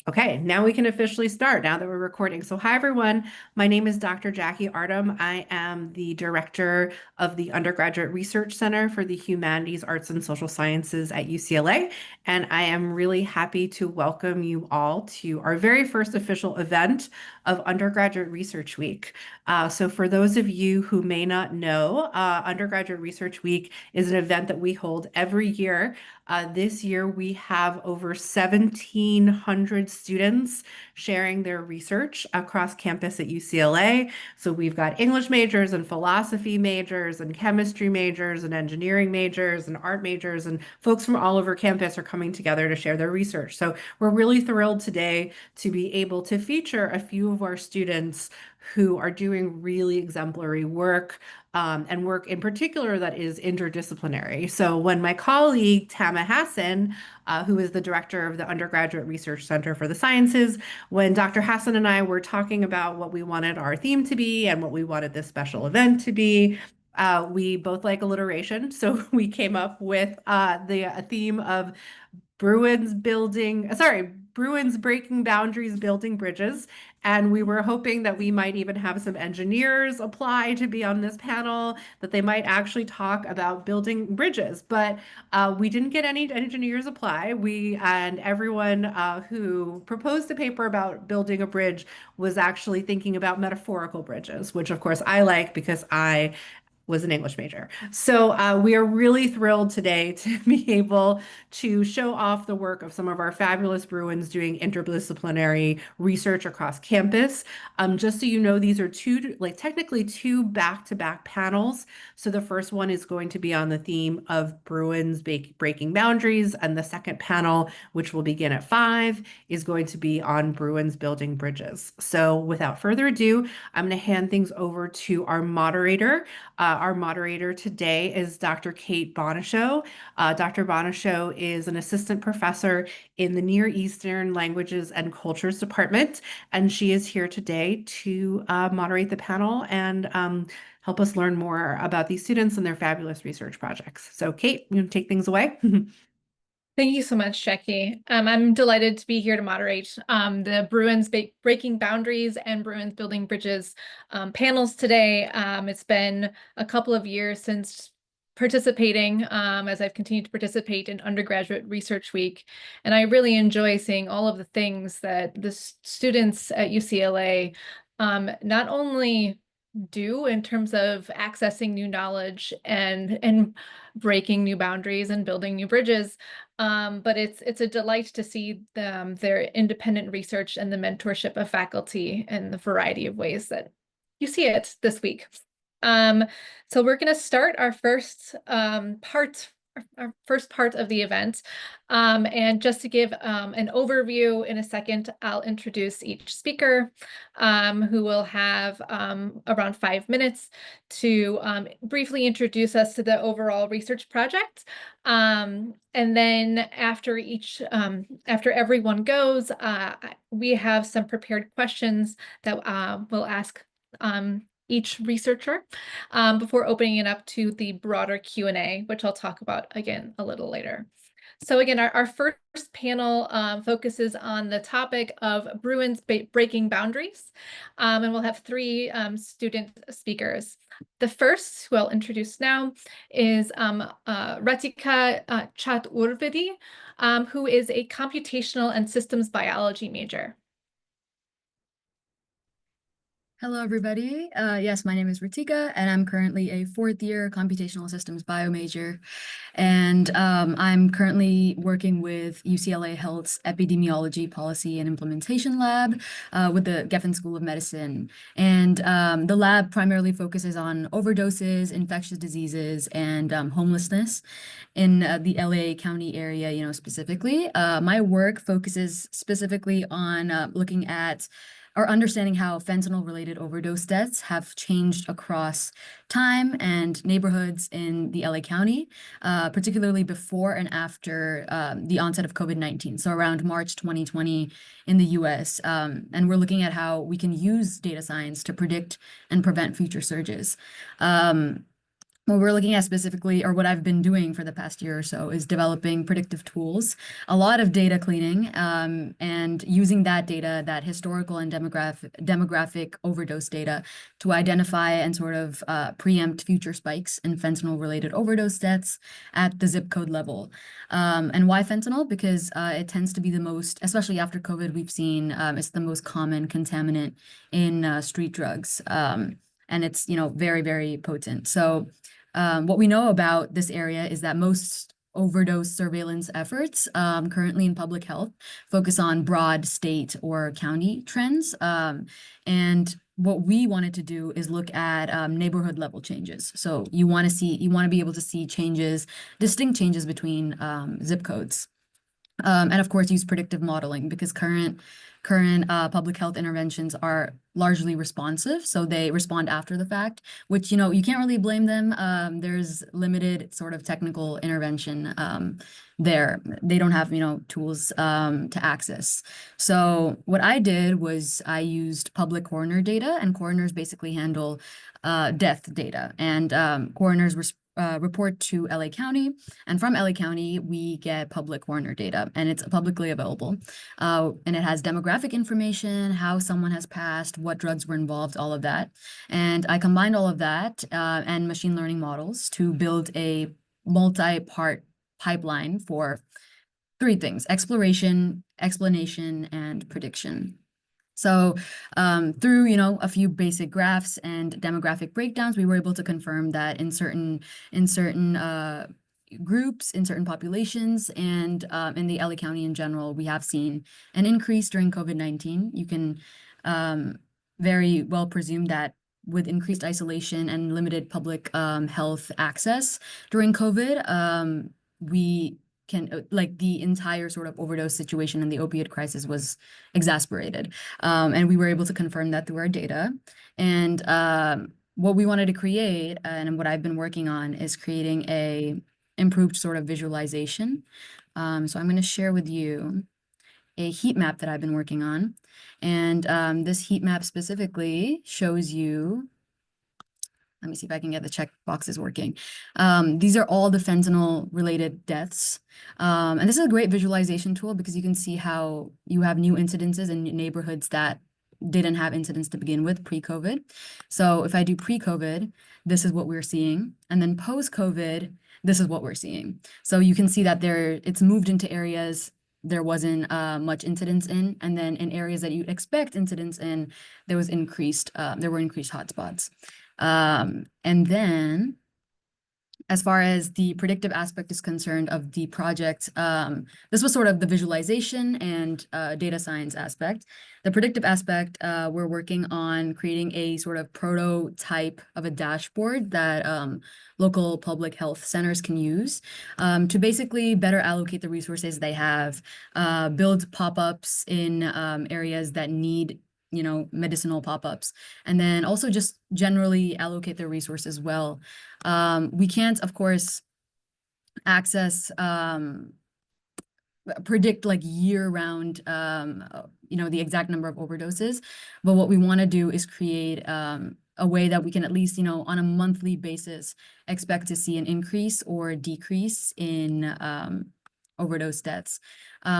Okay, now we can officially start now that we're recording. So, hi everyone. My name is Dr. Jackie Artem. I am the director of the Undergraduate Research Center for the Humanities, Arts, and Social Sciences at UCLA. And I am really happy to welcome you all to our very first official event of Undergraduate Research Week. So, for those of you who may not know, Undergraduate Research Week is an event that we hold every year. This year, we have over 1,700 students sharing their research across campus at UCLA. So we've got English majors and philosophy majors and chemistry majors and engineering majors and art majors, and folks from all over campus are coming together to share their research. So we're really thrilled today to be able to feature a few of our students who are doing really exemplary work and work in particular that is interdisciplinary. So when my colleague Tama Hassan, who is the director of the Undergraduate Research Center for the Sciences, when Dr. Hassan and I were talking about what we wanted our theme to be and what we wanted this special event to be, we both like alliteration. So we came up with the theme of Bruins breaking boundaries, building bridges. And we were hoping that we might even have some engineers apply to be on this panel, that they might actually talk about building bridges. But we didn't get any engineers apply. And everyone who proposed a paper about building a bridge was actually thinking about metaphorical bridges, which of course I like because I was an English major. So we are really thrilled today to be able to show off the work of some of our fabulous Bruins doing interdisciplinary research across campus. Just so you know, these are technically two back-to-back panels. So the first one is going to be on the theme of Bruins breaking boundaries, and the second panel, which will begin at 5, is going to be on Bruins building bridges. So without further ado, I'm going to hand things over to our moderator. Our moderator today is Dr. Kate Bonishow. Dr. Bonishow is an assistant professor in the Near Eastern Languages and Cultures Department, and she is here today to moderate the panel and help us learn more about these students and their fabulous research projects. So Kate, you can take things away. Thank you so much, Jackie. I'm delighted to be here to moderate the Bruins Breaking Boundaries and Bruins Building Bridges panels today. It's been a couple of years since participating as I've continued to participate in Undergraduate Research Week. And I really enjoy seeing all of the things that the students at UCLA not only do in terms of accessing new knowledge and breaking new boundaries and building new bridges. But it's a delight to see their independent research and the mentorship of faculty and the variety of ways that you see it this week. So we're going to start our first part of the event. And just to give an overview in a second, I'll introduce each speaker who will have around 5 minutes to briefly introduce us to the overall research project. And then after everyone goes, we have some prepared questions that we'll ask each researcher before opening it up to the broader Q&A, which I'll talk about again a little later. So again, our first panel focuses on the topic of Bruins breaking boundaries, and we'll have 3 student speakers. The first, who I'll introduce now, is Hritika Chaturvedi, who is a computational and systems biology major. Hello, everybody. Yes, my name is Hritika, and I'm currently a 4th-year computational systems bio major. And I'm currently working with UCLA Health's Epidemiology Policy and Implementation Lab with the Geffen School of Medicine. And the lab primarily focuses on overdoses, infectious diseases, and homelessness in the LA County area, specifically. My work focuses specifically on looking at or understanding how fentanyl-related overdose deaths have changed across time and neighborhoods in the LA County, particularly before and after the onset of COVID-19, so around March 2020 in the US. And we're looking at how we can use data science to predict and prevent future surges. what we're looking at specifically, or what I've been doing for the past year or so, is developing predictive tools, a lot of data cleaning, and using that data, that historical and demographic overdose data, to identify and sort of preempt future spikes in fentanyl-related overdose deaths at the zip code level. And why fentanyl? Because it tends to be the most, especially after COVID, we've seen it's the most common contaminant in street drugs. And it's, very, very potent. So what we know about this area is that most overdose surveillance efforts currently in public health focus on broad state or county trends. And what we wanted to do is look at neighborhood level changes. So you want to be able to see changes, distinct changes between zip codes. And of course, use predictive modeling, because current public health interventions are largely responsive. So they respond after the fact, which, you can't really blame them. There's limited sort of technical intervention there. They don't have, tools to access. So what I did was I used public coroner data, and coroners basically handle death data, and coroners report to LA County, and from LA County we get public coroner data, and it's publicly available, and it has demographic information, how someone has passed, what drugs were involved, all of that. And I combined all of that and machine learning models to build a multi-part pipeline for three things: exploration, explanation, and prediction. So through, a few basic graphs and demographic breakdowns, we were able to confirm that in certain groups, in certain populations, and in the LA County in general, we have seen an increase during COVID-19. You can very well presume that with increased isolation and limited public health access during COVID, we can, like, the entire sort of overdose situation and the opiate crisis was exacerbated. And we were able to confirm that through our data. And what we wanted to create, and what I've been working on, is creating a improved sort of visualization. So I'm going to share with you a heat map that I've been working on. And this heat map specifically shows you, let me see if I can get the check boxes working. These are all the fentanyl related deaths. And this is a great visualization tool, because you can see how you have new incidences in neighborhoods that didn't have incidents to begin with pre-COVID. So if I do pre-COVID, this is what we're seeing. And then post-COVID, this is what we're seeing. So you can see that it's moved into areas there wasn't much incidence in, and then in areas that you'd expect incidents in, there were increased hotspots. And then, as far as the predictive aspect is concerned of the project, this was sort of the visualization and data science aspect. The predictive aspect, we're working on creating a sort of prototype of a dashboard that local public health centers can use to basically better allocate the resources they have, build pop-ups in areas that need medicinal pop-ups, and then also just generally allocate their resources well. We can't, of course, predict like year-round, the exact number of overdoses, but what we want to do is create a way that we can at least, on a monthly basis, expect to see an increase or a decrease in overdose deaths.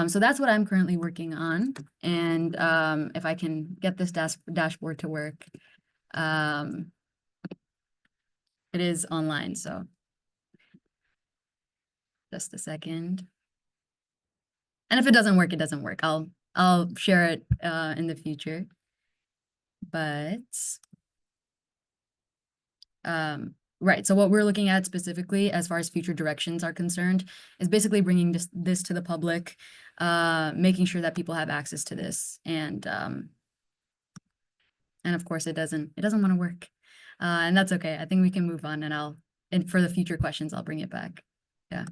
So that's what I'm currently working on. And if I can get this dashboard to work, it is online, so just a second. And if it doesn't work, it doesn't work. I'll share it in the future. But right, so what we're looking at specifically as far as future directions are concerned is basically bringing this to the public, making sure that people have access to this, and of course it doesn't want to work, and that's okay. I think we can move on, and for the future questions, I'll bring it back. Yeah.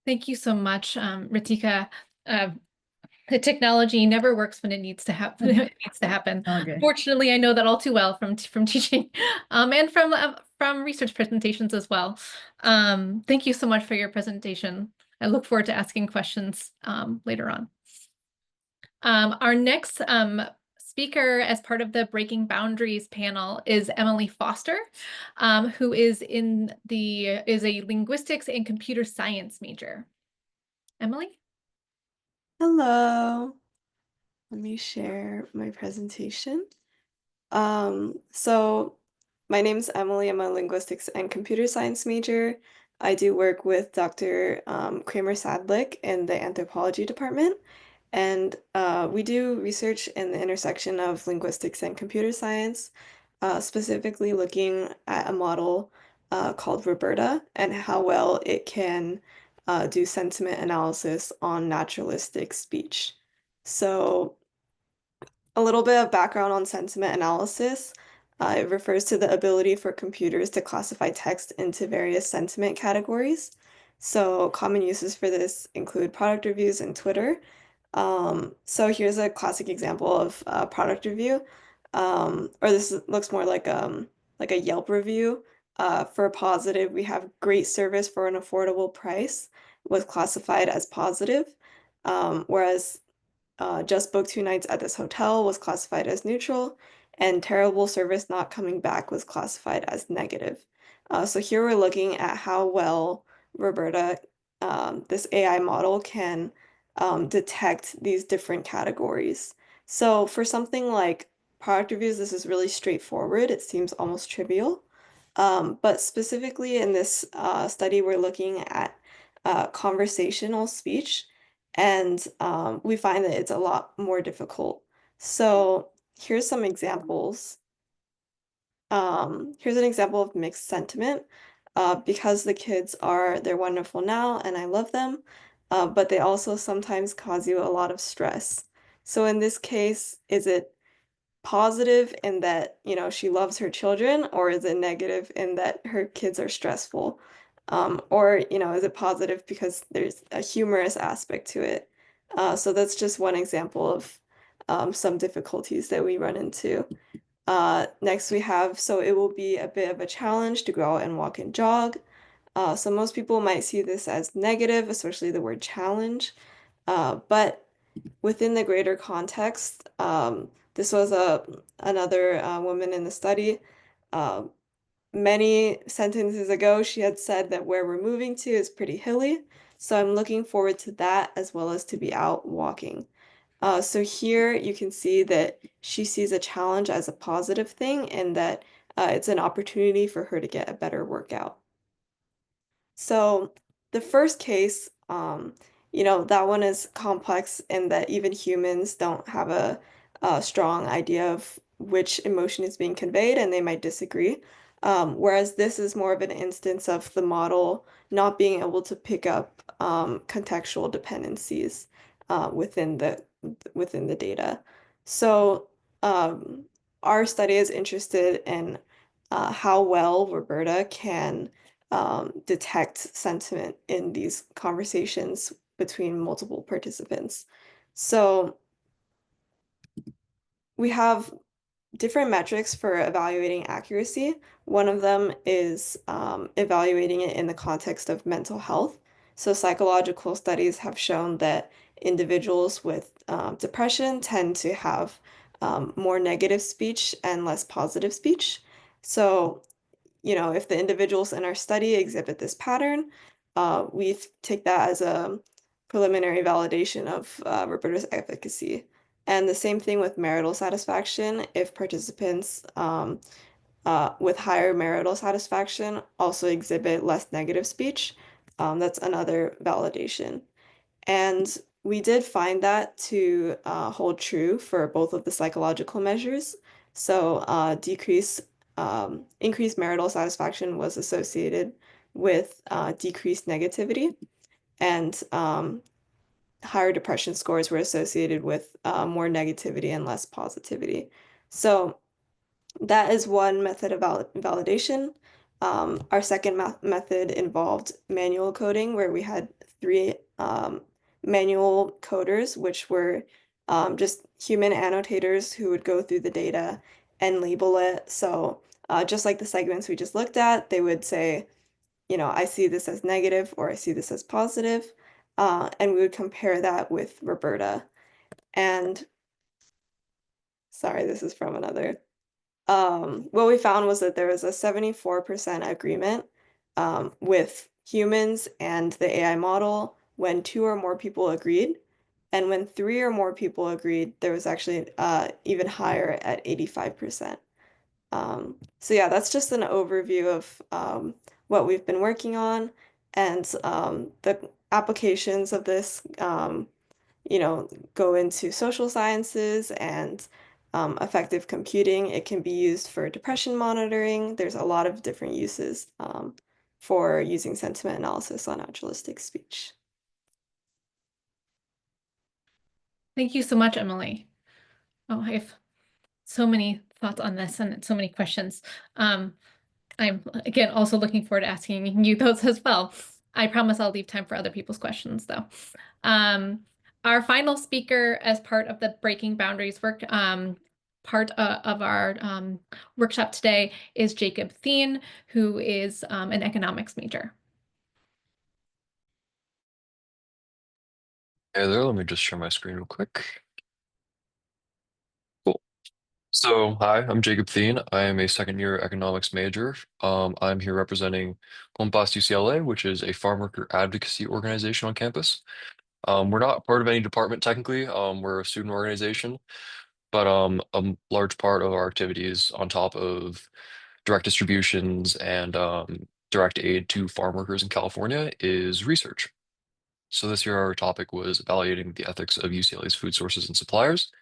Thank you so much, Hritika. The technology never works when it needs to happen. It needs to happen. Okay. Fortunately, I know that all too well from teaching, and from research presentations as well. Thank you so much for your presentation. I look forward to asking questions later on. Our next speaker as part of the Breaking Boundaries panel is Emily Foster, who is a linguistics and computer science major. Emily? Hello. Let me share my presentation. So my name's Emily. I'm a linguistics and computer science major. I do work with Dr. Kramer Sadlick in the anthropology department. And we do research in the intersection of linguistics and computer science, specifically looking at a model called Roberta and how well it can do sentiment analysis on naturalistic speech. So a little bit of background on sentiment analysis. It refers to the ability for computers to classify text into various sentiment categories. So common uses for this include product reviews and Twitter. So here's a classic example of a product review. Or this looks more like a Yelp review. For positive, we have great service for an affordable price was classified as positive, whereas just booked 2 nights at this hotel was classified as neutral, and terrible service not coming back was classified as negative. So here we're looking at how well Roberta, this AI model, can detect these different categories. So for something like product reviews, this is really straightforward. It seems almost trivial. But specifically in this study, we're looking at conversational speech, and we find that it's a lot more difficult. So here's some examples. Here's an example of mixed sentiment. Because the kids they're wonderful now and I love them, but they also sometimes cause you a lot of stress. So in this case, is it positive in that, she loves her children, or is it negative in that her kids are stressful? Or, is it positive because there's a humorous aspect to it? So that's just one example of some difficulties that we run into. Next we have, so it will be a bit of a challenge to go out and walk and jog. So most people might see this as negative, especially the word challenge. But within the greater context, this was another woman in the study. Many sentences ago, she had said that where we're moving to is pretty hilly. So I'm looking forward to that as well as to be out walking. So here you can see that she sees a challenge as a positive thing and that it's an opportunity for her to get a better workout. So the first case, that one is complex in that even humans don't have a strong idea of which emotion is being conveyed and they might disagree. Whereas this is more of an instance of the model not being able to pick up contextual dependencies within the data. So our study is interested in how well Roberta can detect sentiment in these conversations between multiple participants. So we have different metrics for evaluating accuracy. One of them is evaluating it in the context of mental health. So psychological studies have shown that individuals with depression tend to have more negative speech and less positive speech. So, if the individuals in our study exhibit this pattern, we take that as a preliminary validation of Roberta's efficacy. And the same thing with marital satisfaction. If participants with higher marital satisfaction also exhibit less negative speech, that's another validation. And we did find that to hold true for both of the psychological measures. So increased marital satisfaction was associated with decreased negativity, and higher depression scores were associated with more negativity and less positivity. So that is one method of validation. Our second method involved manual coding, where we had 3 manual coders, which were just human annotators who would go through the data and label it. So just like the segments we just looked at, they would say, I see this as negative or I see this as positive. And we would compare that with Roberta. And sorry, this is from another. What we found was that there was a 74% agreement with humans and the AI model when 2 or more people agreed. And when 3 or more people agreed, there was actually even higher at 85%. So yeah, that's just an overview of what we've been working on and the applications of this, go into social sciences and effective computing. It can be used for depression monitoring. There's a lot of different uses for using sentiment analysis on naturalistic speech. Thank you so much, Emily. Oh, I have so many thoughts on this and so many questions. I'm again also looking forward to asking you those as well. I promise I'll leave time for other people's questions though. Our final speaker as part of the Breaking Boundaries work, part of our workshop today is Jacob Thene, who is an economics major. Hey there, let me just share my screen real quick. Cool. So, hi, I'm Jacob Thene. I am a second-year economics major. I'm here representing Compass UCLA, which is a farm worker advocacy organization on campus. We're not part of any department technically. We're a student organization, but a large part of our activities on top of direct distributions and direct aid to farm workers in California is research. So this year our topic was evaluating the ethics of UCLA's food sources and suppliers.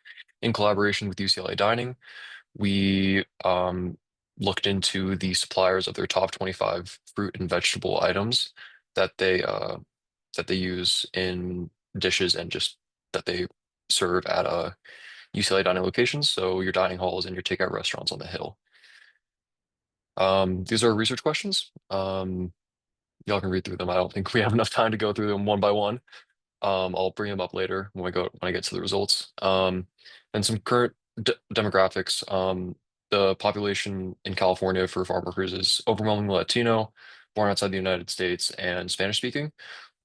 In collaboration with UCLA Dining, we looked into the suppliers of their top 25 fruit and vegetable items that they use in dishes and just that they serve at UCLA dining locations, so your dining halls and your takeout restaurants on the Hill. These are research questions. Y'all can read through them. I don't think we have enough time to go through them one by one. I'll bring them up later when I get to the results. And some current demographics. The population in California for farm workers is overwhelmingly Latino, born outside the United States, and Spanish speaking.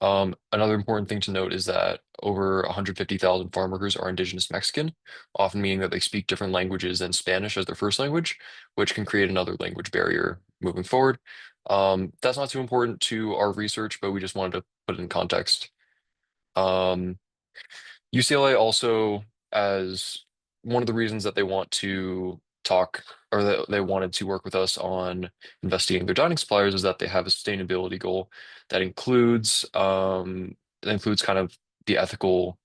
Another important thing to note is that over 150,000 farm workers are indigenous Mexican, often meaning that they speak different languages than Spanish as their first language, which can create another language barrier moving forward. That's not too important to our research, but we just wanted to put it in context. UCLA also, as one of the reasons that they want to talk or that they wanted to work with us on investigating their dining suppliers is that they have a sustainability goal that includes kind of the ethical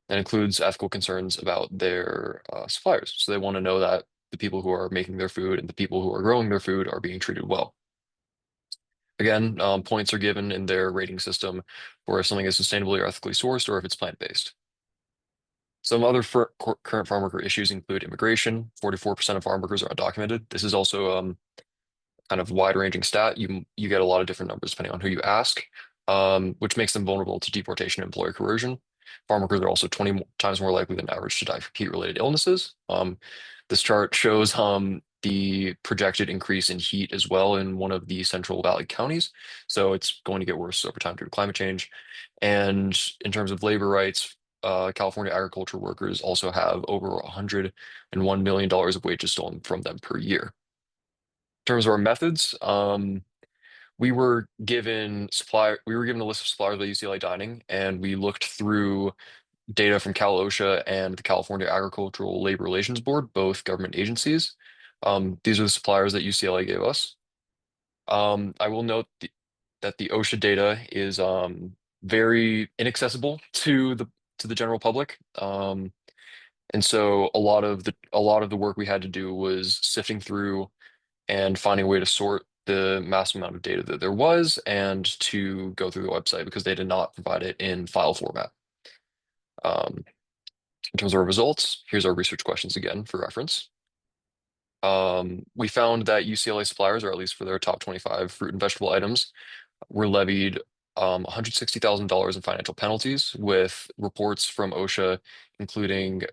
that includes ethical concerns about their suppliers. So they want to know that the people who are making their food and the people who are growing their food are being treated well. Again, points are given in their rating system for if something is sustainably or ethically sourced or if it's plant-based. Some other current farm worker issues include immigration. 44% of farm workers are undocumented. This is also kind of wide-ranging stat. You get a lot of different numbers depending on who you ask, which makes them vulnerable to deportation and employer coercion. Farm workers are also 20 times more likely than average to die from heat-related illnesses. This chart shows the projected increase in heat as well in one of the Central Valley counties. So it's going to get worse over time due to climate change. And in terms of labor rights, California agriculture workers also have over $101 million of wages stolen from them per year. In terms of our methods, we were given a list of suppliers by UCLA Dining, and we looked through data from Cal OSHA and the California Agricultural Labor Relations Board, both government agencies. These are the suppliers that UCLA gave us. I will note that the OSHA data is very inaccessible to the general public. And so a lot of the work we had to do was sifting through and finding a way to sort the massive amount of data that there was and to go through the website because they did not provide it in file format. In terms of our results, here's our research questions again for reference. We found that UCLA suppliers, or at least for their top 25 fruit and vegetable items, were levied $160,000 in financial penalties, with reports from OSHA including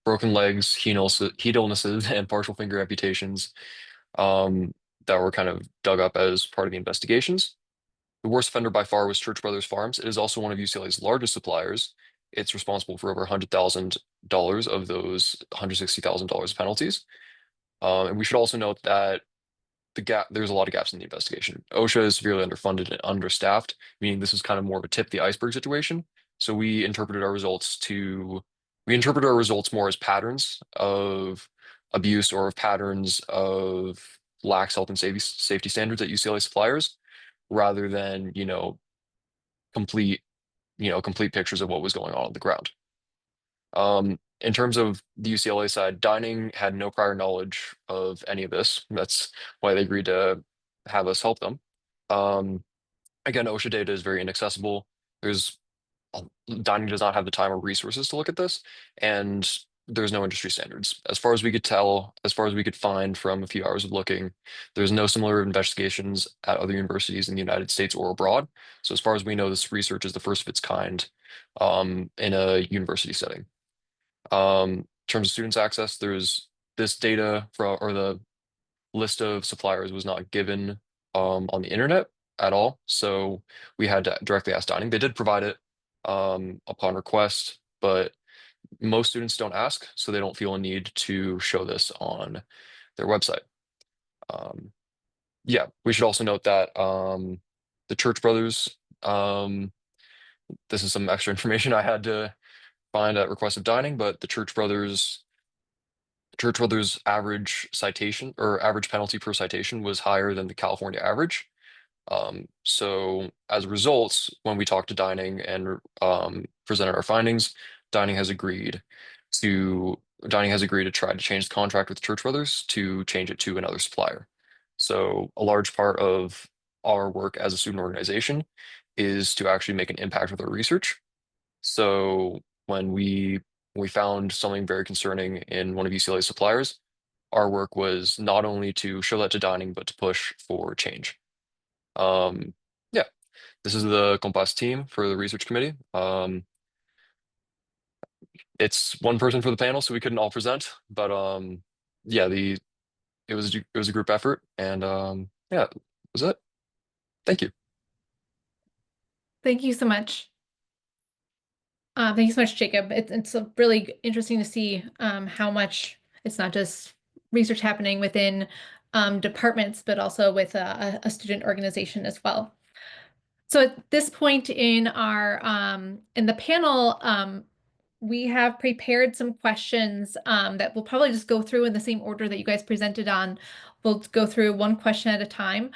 broken legs, heat illnesses, and partial finger amputations that were kind of dug up as part of the investigations. The worst offender by far was Church Brothers Farms. It is also one of UCLA's largest suppliers. it's responsible for over $100,000 of those $160,000 penalties. And we should also note that there's a lot of gaps in the investigation. OSHA is severely underfunded and understaffed, meaning this is kind of more of a tip the iceberg situation. So we interpreted our results more as patterns of abuse or of patterns of lax health and safety standards at UCLA suppliers, rather than, complete pictures of what was going on the ground. In terms of the UCLA side, Dining had no prior knowledge of any of this. That's why they agreed to have us help them. Again, OSHA data is very inaccessible. Dining does not have the time or resources to look at this, and there's no industry standards. As far as we could tell, as far as we could find from a few hours of looking, there's no similar investigations at other universities in the United States or abroad. So as far as we know, this research is the first of its kind in a university setting. In terms of students' access, there's this data or the list of suppliers was not given on the internet at all. So we had to directly ask Dining. They did provide it upon request, but most students don't ask, so they don't feel a need to show this on their website. Yeah, we should also note that the Church Brothers, this is some extra information I had to find at request of Dining, but the Church Brothers average citation or average penalty per citation was higher than the California average. So as a result, when we talked to Dining and presented our findings, Dining has agreed to try to change the contract with Church Brothers to change it to another supplier. So a large part of our work as a student organization is to actually make an impact with our research. So when we found something very concerning in one of UCLA's suppliers, our work was not only to show that to Dining, but to push for change. Yeah, this is the Compass team for the research committee. It's one person for the panel, so we couldn't all present, but yeah, it was a group effort, and yeah, that was it. Thank you. Thank you so much. Thank you so much, Jacob. It's really interesting to see how much it's not just research happening within departments, but also with a student organization as well. So at this point in our in the panel, we have prepared some questions that we'll probably just go through in the same order that you guys presented on. We'll go through one question at a time.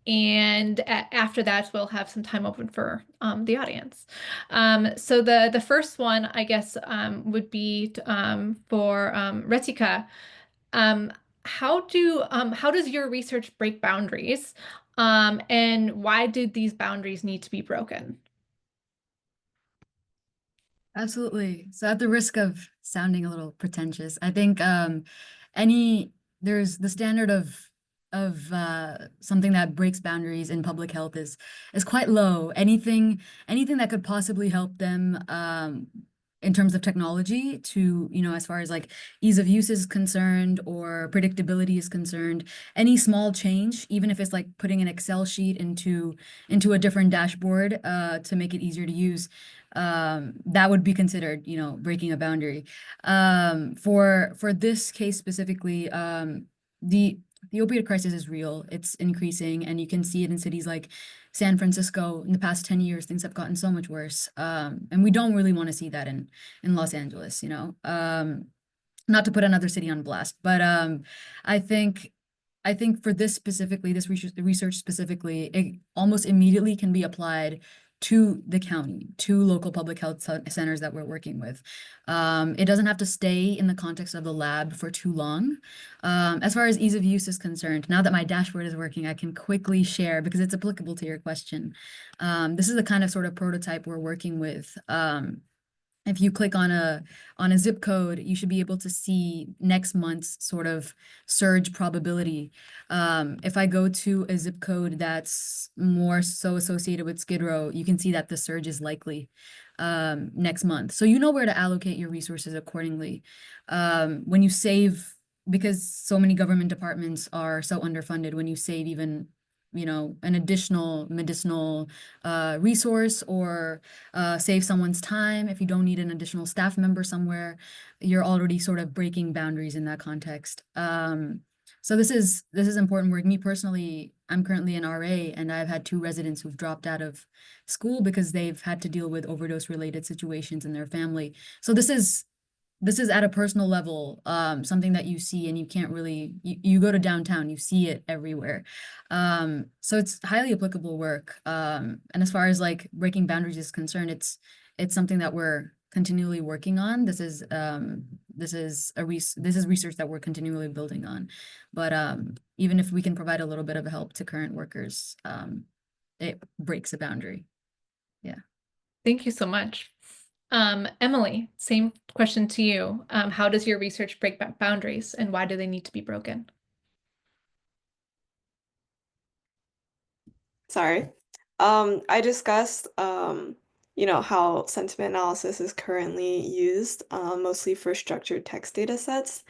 And after that, we'll have some time open for the audience. So the first one, I guess, would be for Hritika. How does your research break boundaries? And why do these boundaries need to be broken? Absolutely. So at the risk of sounding a little pretentious, I think there's the standard of something that breaks boundaries in public health is quite low. Anything that could possibly help them in terms of technology to, as far as like ease of use is concerned or predictability is concerned, any small change, even if it's like putting an Excel sheet into a different dashboard to make it easier to use, that would be considered, breaking a boundary. For this case specifically, the opioid crisis is real. It's increasing, and you can see it in cities like San Francisco. In the past 10 years, things have gotten so much worse. And we don't really want to see that in Los Angeles, not to put another city on blast, but I think for this specifically, this research specifically, it almost immediately can be applied to the county, to local public health centers that we're working with. It doesn't have to stay in the context of the lab for too long. As far as ease of use is concerned, now that my dashboard is working, I can quickly share because it's applicable to your question. This is the kind of sort of prototype we're working with. If you click on a zip code, you should be able to see next month's sort of surge probability. If I go to a zip code that's more so associated with Skid Row, you can see that the surge is likely next month. So you know where to allocate your resources accordingly. When you save, because so many government departments are so underfunded, when you save even an additional medicinal resource, or save someone's time. If you don't need an additional staff member somewhere, you're already sort of breaking boundaries in that context. So this is important work. Me personally, I'm currently an RA, and I've had 2 residents who've dropped out of school because they've had to deal with overdose related situations in their family. So this is at a personal level, something that you see, and you can't really, you go to downtown, you see it everywhere. So it's highly applicable work. And as far as like breaking boundaries is concerned, it's something that we're continually working on. This is research that we're continually building on. But even if we can provide a little bit of help to current workers, it breaks a boundary. Yeah. Thank you so much. Emily, same question to you. How does your research break boundaries, and why do they need to be broken? Sorry. I discussed, how sentiment analysis is currently used, mostly for structured text data sets.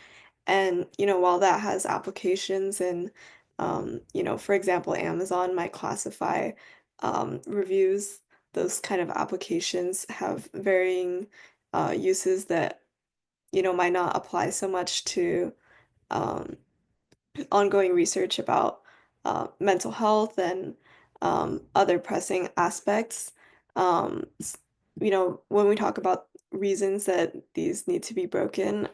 And, while that has applications in, for example, Amazon might classify reviews, those kind of applications have varying uses that, might not apply so much to um, ongoing research about mental health and other pressing aspects. When we talk about reasons that these need to be broken,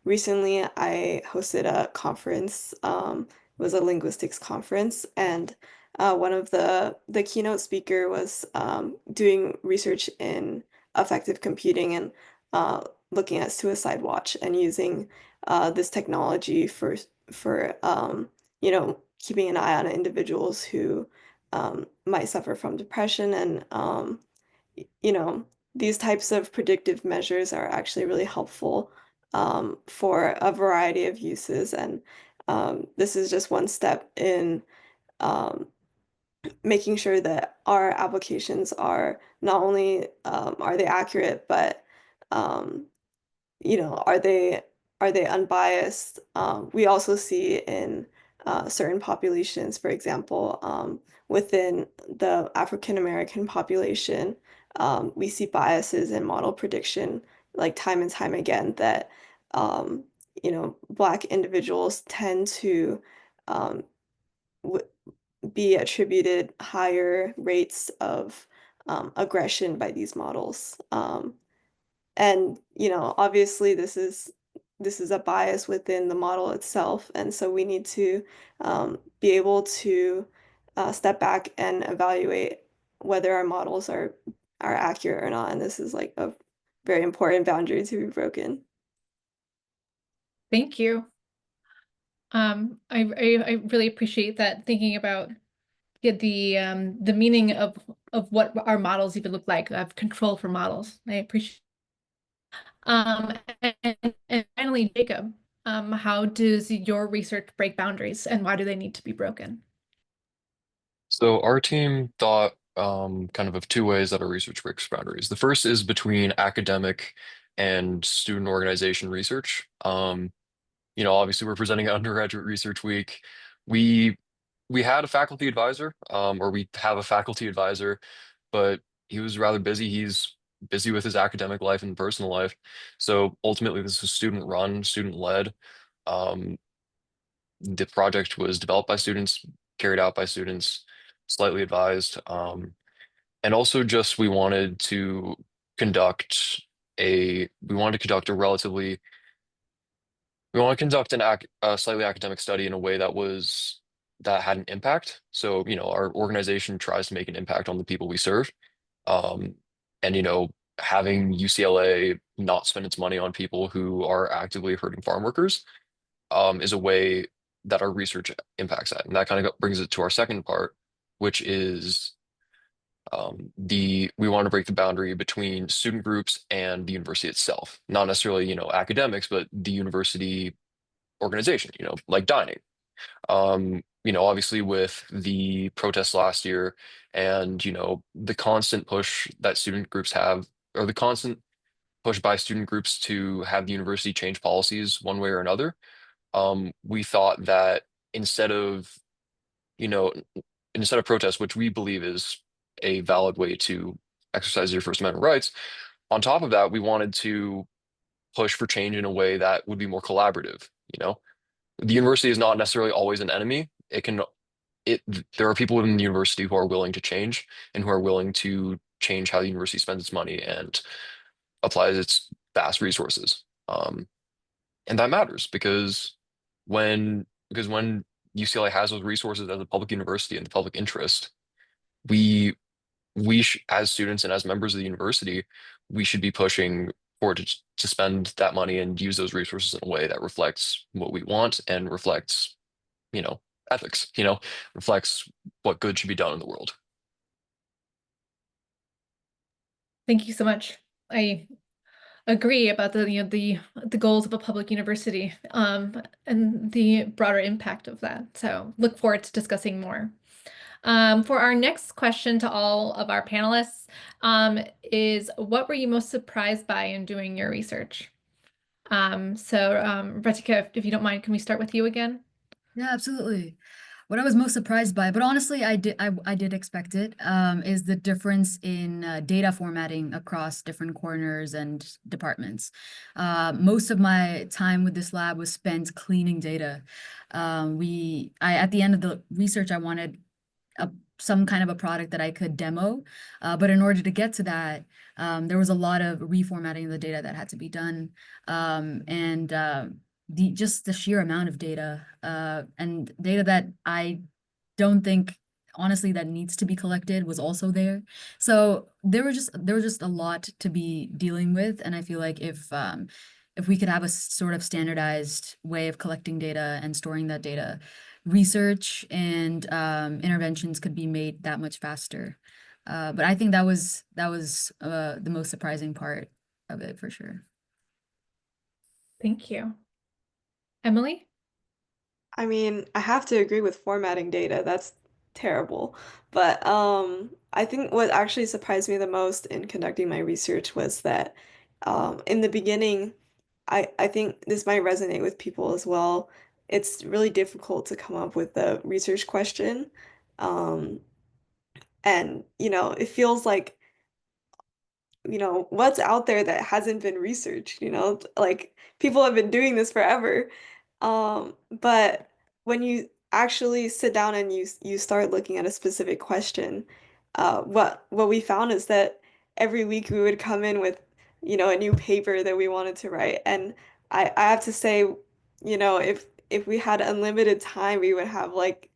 recently I hosted a conference. It was a linguistics conference, and one of the keynote speaker was doing research in affective computing and looking at suicide watch and using this technology for keeping an eye on individuals who might suffer from depression. And, you know, these types of predictive measures are actually really helpful for a variety of uses. And this is just one step in um, making sure that our applications are not only are they accurate, but um, are they unbiased? We also see in certain populations, for example, within the African American population, we see biases in model prediction, like time and time again, that Black individuals tend to um, w be attributed higher rates of aggression by these models. And, obviously this is a bias within the model itself, and so we need to be able to step back and evaluate whether our models are accurate or not. And this is like a very important boundary to be broken. Thank you. I really appreciate that, thinking about the meaning of what our models even look like, of control for models. I appreciate. And finally, Jacob, how does your research break boundaries, and why do they need to be broken? So our team thought kind of 2 ways that our research breaks boundaries. The first is between academic and student organization research. Obviously we're presenting at undergraduate research week. We we had a faculty advisor, or we have a faculty advisor, but he was rather busy. He's busy with his academic life and personal life. So ultimately, this is student run, student led. Um, the project was developed by students, carried out by students, slightly advised. And also just we wanted to conduct a relatively we want to conduct a slightly academic study in a way that had an impact. So, our organization tries to make an impact on the people we serve. Um, and, having UCLA not spend its money on people who are actively hurting farm workers, is a way that our research impacts that. And that kind of brings it to our second part, which is we want to break the boundary between student groups and the university itself. Not necessarily, academics, but the university organization, like dining. Obviously with the protests last year and, the constant push that student groups have, or the constant push by student groups to have the university change policies one way or another, we thought that instead of you know, instead of protest, which we believe is a valid way to exercise your First Amendment rights, on top of that, we wanted to push for change in a way that would be more collaborative. The university is not necessarily always an enemy. It there are people within the university who are willing to change and who are willing to change how the university spends its money and applies its vast resources. And that matters because when UCLA has those resources as a public university and the public interest, we as students and as members of the university, we should be pushing for to spend that money and use those resources in a way that reflects what we want and reflects, you know, ethics, reflects what good should be done in the world. Thank you so much. I agree about the goals of a public university, and the broader impact of that. So look forward to discussing more. For our next question to all of our panelists, is what were you most surprised by in doing your research? Hritika, if you don't mind, can we start with you again? Yeah, absolutely. What I was most surprised by, but honestly, I did expect it, is the difference in data formatting across different corners and departments. Most of my time with this lab was spent cleaning data. At the end of the research, I wanted some kind of a product that I could demo, but in order to get to that, there was a lot of reformatting of the data that had to be done, and just the sheer amount of data, and data that I don't think honestly that needs to be collected was also there. So there was just a lot to be dealing with, and I feel like if we could have a sort of standardized way of collecting data and storing that data, research and interventions could be made that much faster. But I think that was the most surprising part of it for sure. Thank you. Emily? I mean, I have to agree with formatting data. That's terrible. But I think what actually surprised me the most in conducting my research was that in the beginning, I think this might resonate with people as well. It's really difficult to come up with a research question. Um, and, it feels like what's out there that hasn't been researched, like people have been doing this forever. But when you actually sit down and you start looking at a specific question, what we found is that every week we would come in with, a new paper that we wanted to write. And I have to say, if we had unlimited time, we would have like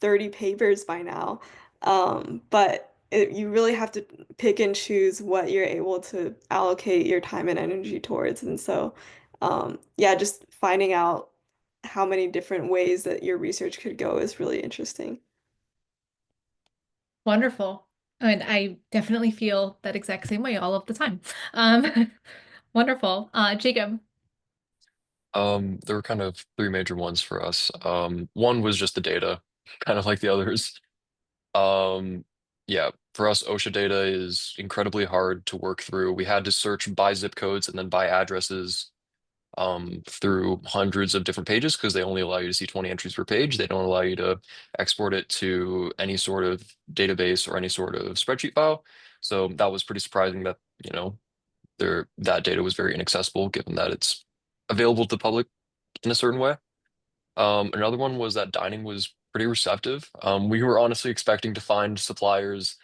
30 papers by now. But you really have to pick and choose what you're able to allocate your time and energy towards. And so, yeah, just finding out how many different ways that your research could go is really interesting. Wonderful. And I definitely feel that exact same way all of the time. Wonderful. Jacob. There were kind of three major ones for us. One was just the data, kind of like the others. Um, yeah, for us, OSHA data is incredibly hard to work through. We had to search by zip codes and then by addresses through hundreds of different pages because they only allow you to see 20 entries per page. They don't allow you to export it to any sort of database or any sort of spreadsheet file. So that was pretty surprising that, that data was very inaccessible given that it's available to the public in a certain way. Another one was that dining was pretty receptive. We were honestly expecting to find suppliers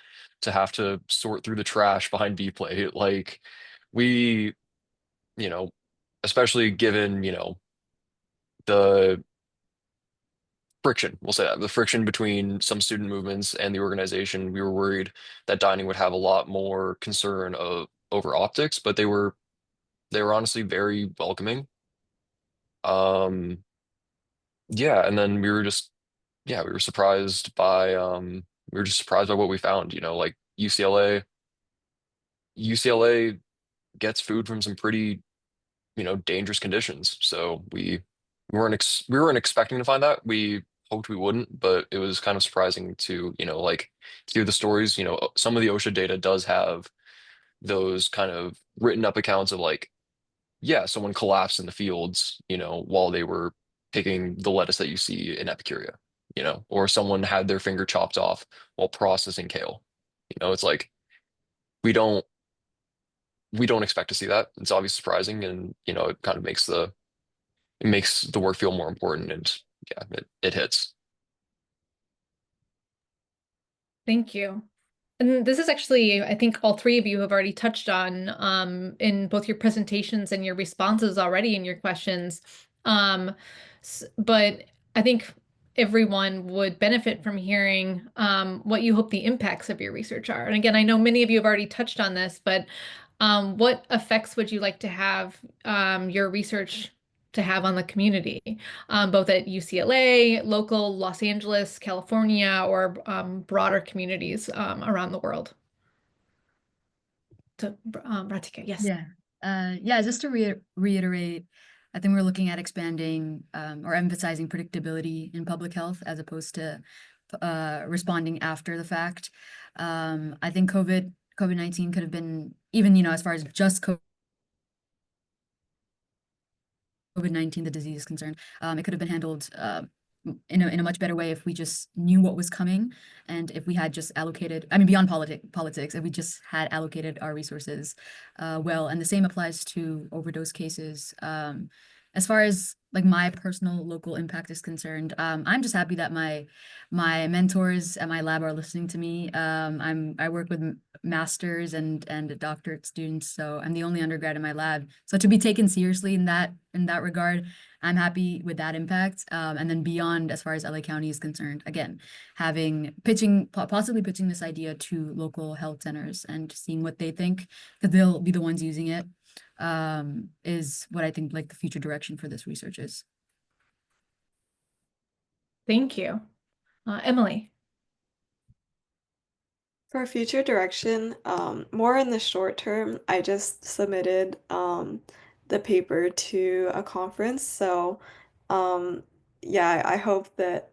to have to sort through the trash behind B-Plate. Like we, you know, especially given, the friction, we'll say that, the friction between some student movements and the organization, we were worried that dining would have a lot more concern over optics, but they were honestly very welcoming. Um, yeah, and then we were surprised by what we found, like UCLA gets food from some pretty, dangerous conditions. So we weren't expecting to find that. We hoped we wouldn't, but it was kind of surprising to, like hear the stories. Some of the OSHA data does have those kind of written up accounts of like, yeah, someone collapsed in the fields, while they were picking the lettuce that you see in Epicuria. or someone had their finger chopped off while processing kale. It's like we don't we don't expect to see that. It's obviously surprising, and it kind of makes the work feel more important, and yeah, it hits. Thank you. And this is actually, I think all three of you have already touched on in both your presentations and your responses already in your questions. But I think everyone would benefit from hearing what you hope the impacts of your research are. And again, I know many of you have already touched on this, but what effects would you like to have your research to have on the community, both at UCLA, local Los Angeles, California, or broader communities around the world? To Hritika, yes. Yeah. Yeah, just to reiterate, I think we're looking at expanding or emphasizing predictability in public health as opposed to responding after the fact. I think COVID-19 could have been, even, as far as just COVID-19, the disease is concerned, it could have been handled in a much better way if we just knew what was coming, and if we had just allocated, I mean, beyond politics, if we just had allocated our resources well. And the same applies to overdose cases. As far as like my personal local impact is concerned, I'm just happy that my mentors at my lab are listening to me. I work with masters and doctorate students, so I'm the only undergrad in my lab. So to be taken seriously in that regard, I'm happy with that impact. And then beyond, as far as LA County is concerned, again, possibly pitching this idea to local health centers and seeing what they think, because they'll be the ones using it, is what I think like the future direction for this research is. Thank you. Emily. For future direction, more in the short term, I just submitted the paper to a conference. So, yeah, I hope that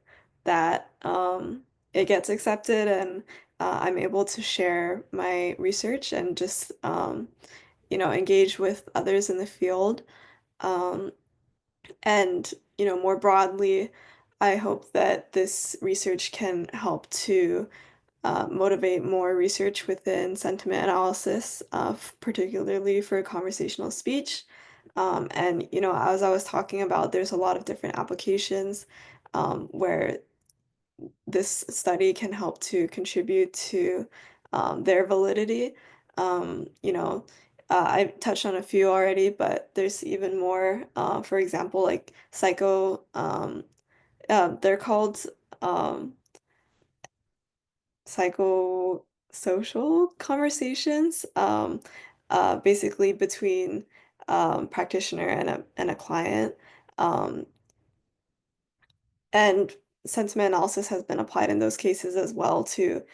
it gets accepted and I'm able to share my research and just engage with others in the field. Um, and more broadly, I hope that this research can help to motivate more research within sentiment analysis, particularly for conversational speech. And, as I was talking about, there's a lot of different applications where this study can help to contribute to their validity. I touched on a few already, but there's even more. For example, like they're called um, psychosocial conversations, basically between practitioner and a client. Um, and sentiment analysis has been applied in those cases as well to,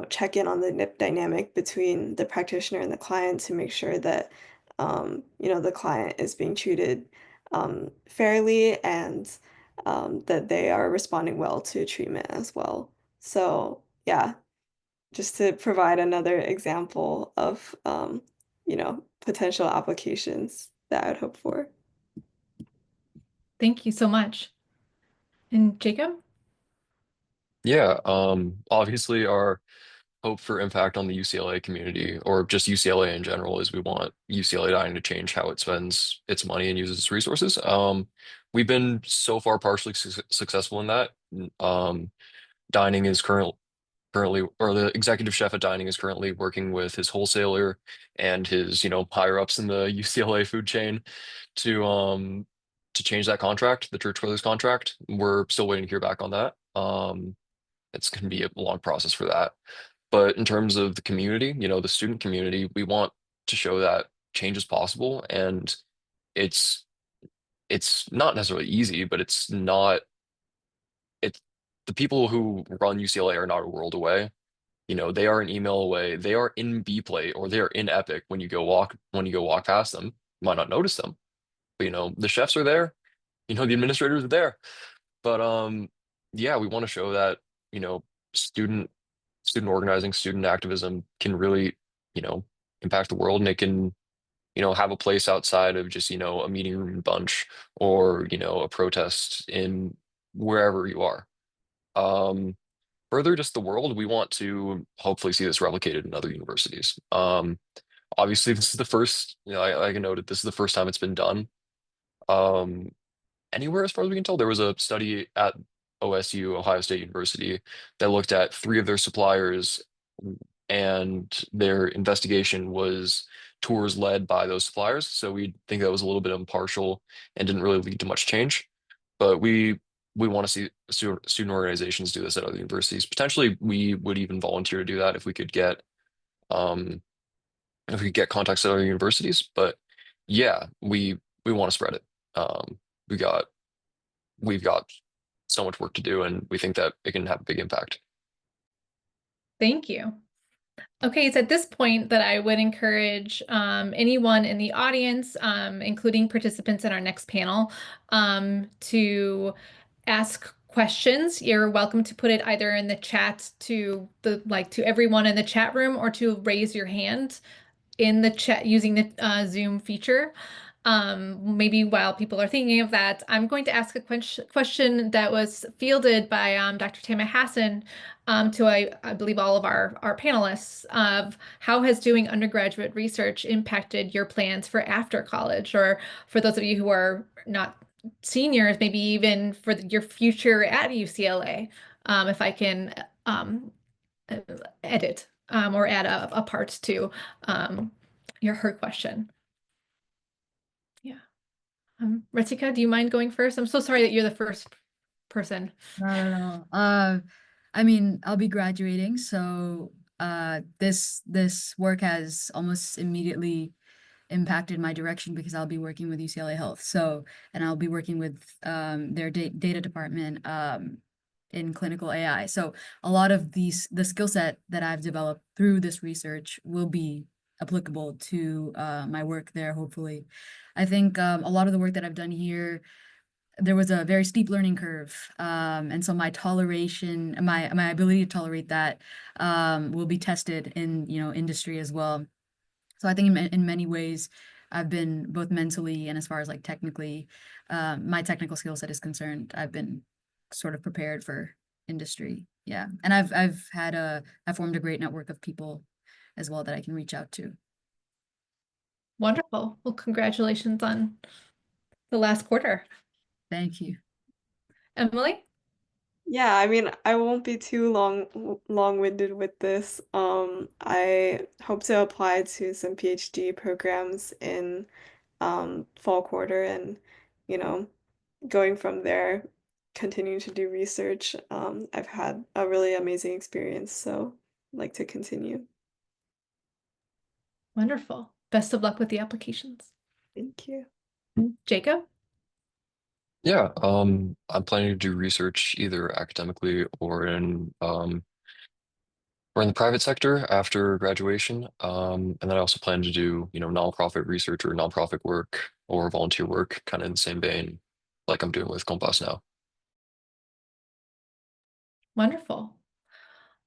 check in on the dynamic between the practitioner and the client to make sure that, the client is being treated fairly and that they are responding well to treatment as well. So, yeah, just to provide another example of, potential applications that I would hope for. Thank you so much. And Jacob? Yeah, obviously our hope for impact on the UCLA community, or just UCLA in general, is we want UCLA dining to change how it spends its money and uses its resources. We've been so far partially successful in that. Um, Dining is currently, or the executive chef at Dining is currently working with his wholesaler and his, higher ups in the UCLA food chain to change that contract, the Church Brothers contract. We're still waiting to hear back on that. It's going to be a long process for that. But in terms of the community, the student community, we want to show that change is possible, and it's it's not necessarily easy, but it's the people who run UCLA are not a world away. They are an email away. They are in B plate or they are in Epic when you go walk past them. You might not notice them, but the chefs are there. The administrators are there. But yeah, we want to show that, student organizing, student activism can really, impact the world, and it can, have a place outside of just, a meeting room bunch or, a protest in wherever you are. Further, just the world, we want to hopefully see this replicated in other universities. Obviously, this is the first, like I noted, this is the first time it's been done. Um, Anywhere as far as we can tell. There was a study at OSU, Ohio State University, that looked at three of their suppliers, and their investigation was tours led by those suppliers. So we think that was a little bit impartial and didn't really lead to much change. But we want to see student organizations do this at other universities. Potentially, we would even volunteer to do that um, if we could get contacts at other universities. But yeah, we want to spread it. We got we've got so much work to do, and we think that it can have a big impact. Thank you. Okay, it's at this point that I would encourage anyone in the audience, including participants in our next panel, to ask questions. You're welcome to put it either in the chat to everyone in the chat room, or to raise your hand in the chat using the Zoom feature. Maybe while people are thinking of that, I'm going to ask a question that was fielded by Dr. Tama Hassan to I believe all of our panelists, of how has doing undergraduate research impacted your plans for after college, or for those of you who are not seniors, maybe even for your future at UCLA. If I can edit or add a part to her question. Yeah. Hritika, do you mind going first? I'm so sorry that you're the first person. No. I mean, I'll be graduating, so this work has almost immediately impacted my direction, because I'll be working with UCLA Health. So, and I'll be working with their data department in clinical AI. So a lot of the skill set that I've developed through this research will be applicable to my work there, hopefully. I think a lot of the work that I've done here, there was a very steep learning curve. And so my toleration, my ability to tolerate that will be tested in, industry as well. So I think in many ways, I've been both mentally and as far as like technically, my technical skill set is concerned, I've been sort of prepared for industry. Yeah. And I've formed a great network of people as well that I can reach out to. Wonderful. Well, congratulations on the last quarter. Thank you. Emily? Yeah, I mean, I won't be too long-winded with this. I hope to apply to some PhD programs in fall quarter, and you know, going from there, continuing to do research. I've had a really amazing experience, so I'd like to continue. Wonderful. Best of luck with the applications. Thank you. Jacob? Yeah, I'm planning to do research either academically or in the private sector after graduation. And then I also plan to do, nonprofit research or nonprofit work or volunteer work, kind of in the same vein, like I'm doing with Compass now. Wonderful.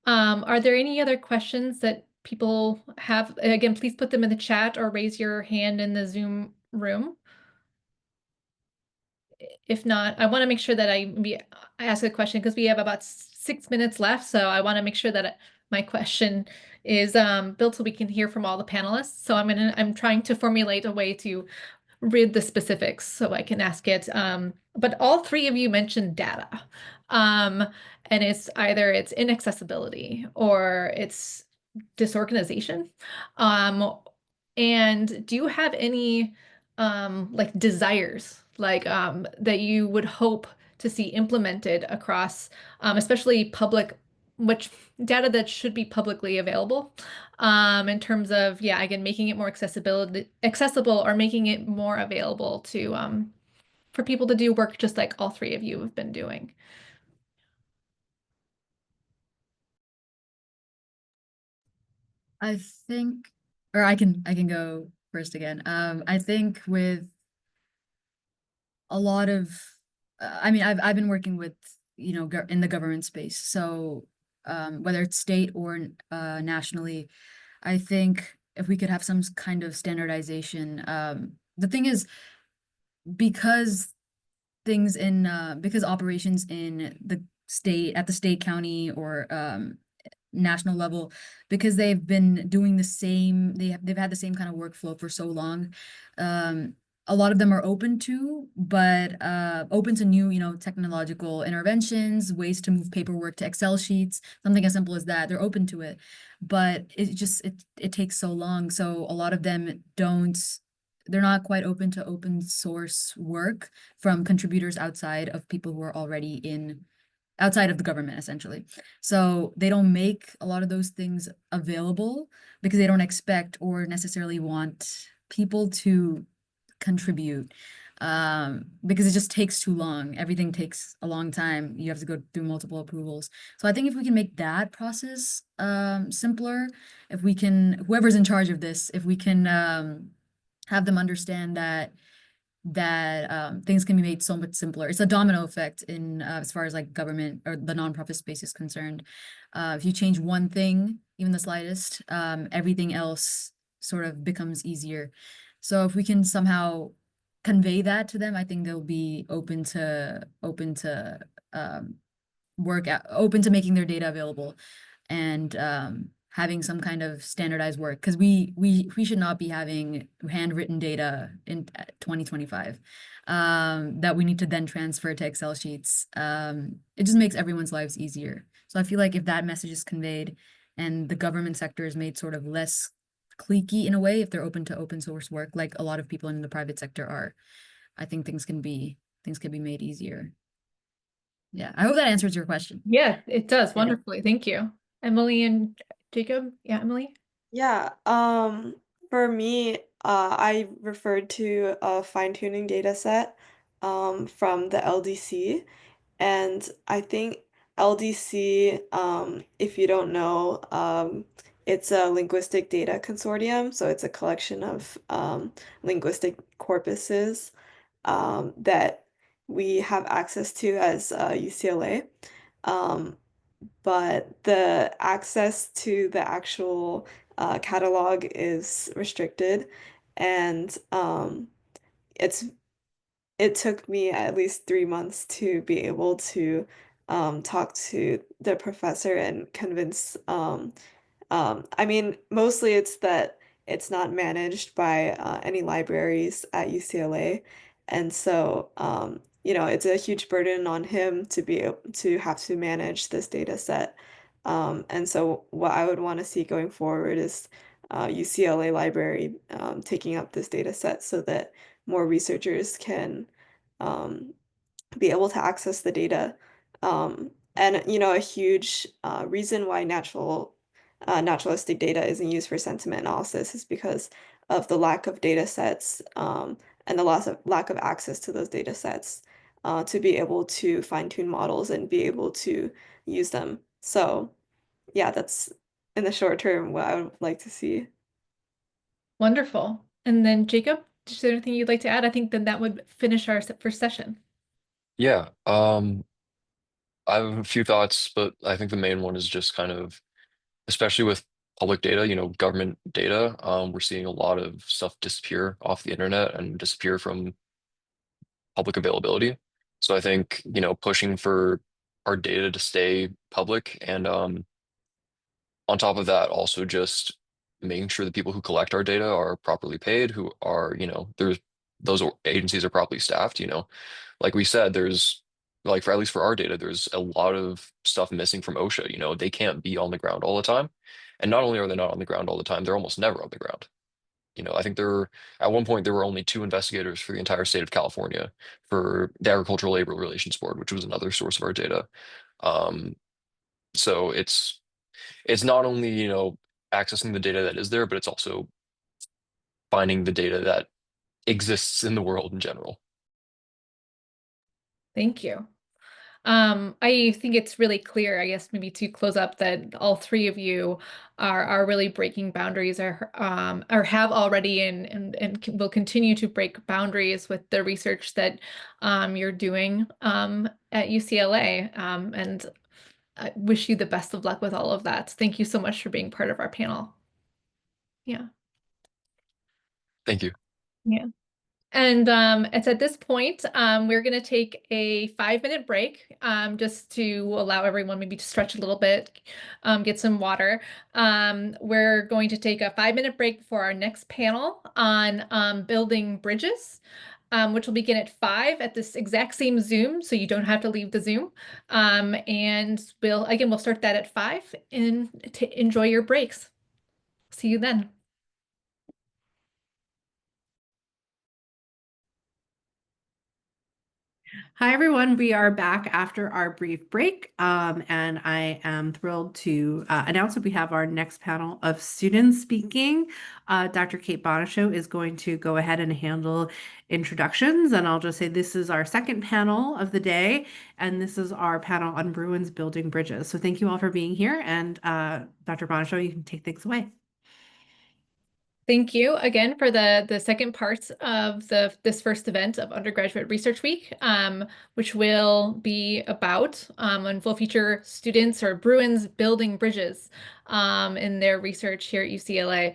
Are there any other questions that people have? Again, please put them in the chat or raise your hand in the Zoom room. If not, I want to make sure that I ask a question, because we have about 6 minutes left. So I want to make sure that my question is built so we can hear from all the panelists. So I'm trying to formulate a way to read the specifics so I can ask it. But all three of you mentioned data. And it's either it's inaccessibility or it's disorganization. And do you have any like desires that you would hope to see implemented across especially public, which data that should be publicly available, in terms of, yeah, again, making it more accessible or making it more available to for people to do work just like all three of you have been doing? I think, or I can go first again. I think with a lot of, I mean, I've been working with, in the government space. So whether it's state or nationally, I think if we could have some kind of standardization. The thing is, because because operations in the state, county, or national level, because they've been doing the same, they've had the same kind of workflow for so long. A lot of them are open to, but open to new, technological interventions, ways to move paperwork to Excel sheets, something as simple as that. They're open to it, but it takes so long. So a lot of them they're not quite open to open source work from contributors outside of people who are already outside of the government, essentially. So they don't make a lot of those things available because they don't expect or necessarily want people to contribute, because it just takes too long. Everything takes a long time. You have to go through multiple approvals. So I think if we can make that process simpler, if we can, whoever's in charge of this, if we can have them understand that things can be made so much simpler. It's a domino effect in as far as like government or the nonprofit space is concerned. If you change one thing, even the slightest, everything else sort of becomes easier. So if we can somehow convey that to them, I think they'll be open to open to making their data available, and having some kind of standardized work, because we should not be having handwritten data in 2025 that we need to then transfer to Excel sheets. It just makes everyone's lives easier. So I feel like if that message is conveyed and the government sector is made sort of less cliquey in a way, if they're open to open source work, like a lot of people in the private sector are, I think things can be made easier. Yeah, I hope that answers your question. Yeah, it does Yeah. wonderfully. Thank you. Emily and Jacob. Yeah, Emily. Yeah, for me, I referred to a fine-tuning data set from the LDC. And I think LDC, if you don't know, it's a linguistic data consortium. So it's a collection of linguistic corpuses that we have access to as UCLA. But the access to the actual catalog is restricted, and it's it took me at least 3 months to be able to talk to the professor and convince I mean, mostly it's that it's not managed by any libraries at UCLA. And so, it's a huge burden on him to be able to have to manage this data set. And so what I would want to see going forward is UCLA library taking up this data set so that more researchers can um, be able to access the data. And a huge reason why naturalistic data isn't used for sentiment analysis is because of the lack of data sets, and the lack of access to those data sets to be able to fine-tune models and be able to use them. So yeah, that's in the short term what I would like to see. Wonderful. And then Jacob, is there anything you'd like to add? I think then that would finish our first session. Yeah, I have a few thoughts, but I think the main one is just kind of, especially with public data, government data, we're seeing a lot of stuff disappear off the internet and disappear from public availability. So I think, pushing for our data to stay public, and on top of that, also just making sure the people who collect our data are properly paid, who are, those agencies are properly staffed, like we said, there's like for at least for our data, there's a lot of stuff missing from OSHA. They can't be on the ground all the time. And not only are they not on the ground all the time, they're almost never on the ground. I think at one point there were only 2 investigators for the entire state of California for the Agricultural Labor Relations Board, which was another source of our data. Um, so it's not only, accessing the data that is there, but it's also finding the data that exists in the world in general. Thank you. I think it's really clear, I guess, maybe to close up, that all three of you are really breaking boundaries, or have already and will continue to break boundaries with the research that you're doing at UCLA. And I wish you the best of luck with all of that. Thank you so much for being part of our panel. Yeah. Thank you. Yeah. And it's at this point, we're going to take a 5-minute break just to allow everyone maybe to stretch a little bit, get some water. We're going to take a 5-minute break for our next panel on building bridges, which will begin at 5 at this exact same Zoom, so you don't have to leave the Zoom. And we'll start that at 5 and enjoy your breaks. See you then. Hi, everyone. We are back after our brief break, and I am thrilled to announce that we have our next panel of students speaking. Dr. Kate Bonishow is going to go ahead and handle introductions, and I'll just say this is our second panel of the day, and this is our panel on Bruins building bridges. So thank you all for being here, and Dr. Bonishow, you can take things away. Thank you again for the second part of this first event of Undergraduate Research Week, which will be about and will feature students or Bruins building bridges in their research here at UCLA.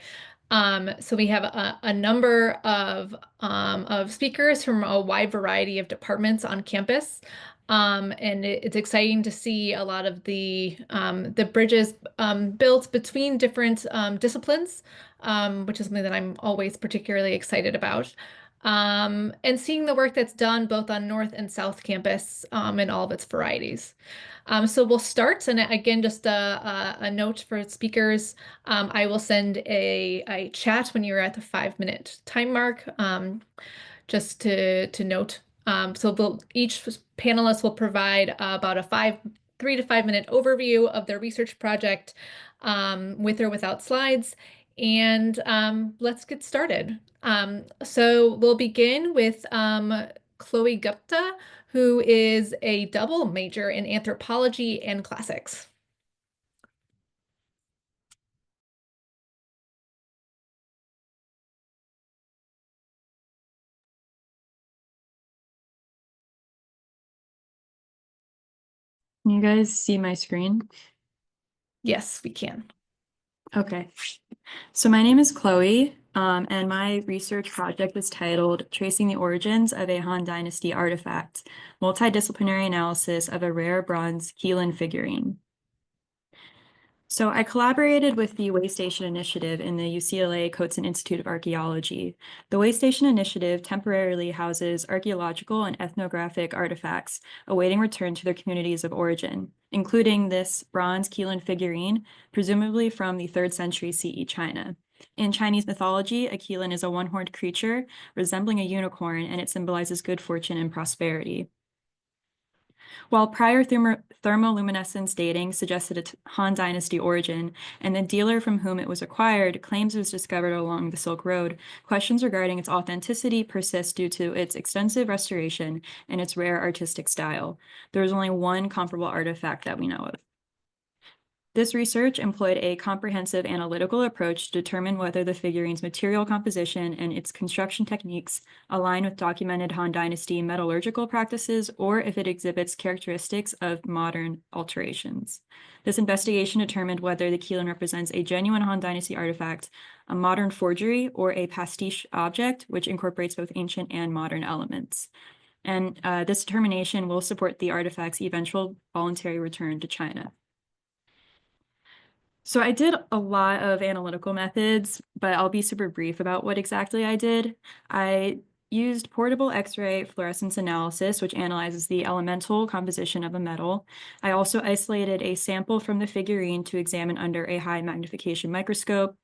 So we have a number of speakers from a wide variety of departments on campus. And it's exciting to see a lot of the bridges built between different disciplines, which is something that I'm always particularly excited about. And seeing the work that's done both on North and South Campus in all of its varieties. So we'll start, and again, just a note for speakers. I will send a chat when you're at the 5-minute time mark, just to note. So each panelist will provide about a 3 to 5 minute overview of their research project with or without slides. And let's get started. So we'll begin with Chloe Gupta, who is a double major in anthropology and classics. Can you guys see my screen? Yes, we can. Okay. So my name is Chloe, and my research project is titled Tracing the Origins of a Han Dynasty Artifact, Multidisciplinary Analysis of a Rare Bronze Qilin Figurine. So I collaborated with the Waystation Initiative in the UCLA Coates Institute of Archaeology. The Waystation Initiative temporarily houses archaeological and ethnographic artifacts awaiting return to their communities of origin, including this bronze Qilin figurine, presumably from the 3rd century CE China. In Chinese mythology, a Qilin is a one-horned creature resembling a unicorn, and it symbolizes good fortune and prosperity. While prior thermoluminescence dating suggested a Han Dynasty origin, and the dealer from whom it was acquired claims it was discovered along the Silk Road, questions regarding its authenticity persist due to its extensive restoration and its rare artistic style. There is only one comparable artifact that we know of. This research employed a comprehensive analytical approach to determine whether the figurine's material composition and its construction techniques align with documented Han Dynasty metallurgical practices or if it exhibits characteristics of modern alterations. This investigation determined whether the Qilin represents a genuine Han Dynasty artifact, a modern forgery, or a pastiche object, which incorporates both ancient and modern elements. And this determination will support the artifact's eventual voluntary return to China. So I did a lot of analytical methods, but I'll be super brief about what exactly I did. I used portable X-ray fluorescence analysis, which analyzes the elemental composition of a metal. I also isolated a sample from the figurine to examine under a high magnification microscope.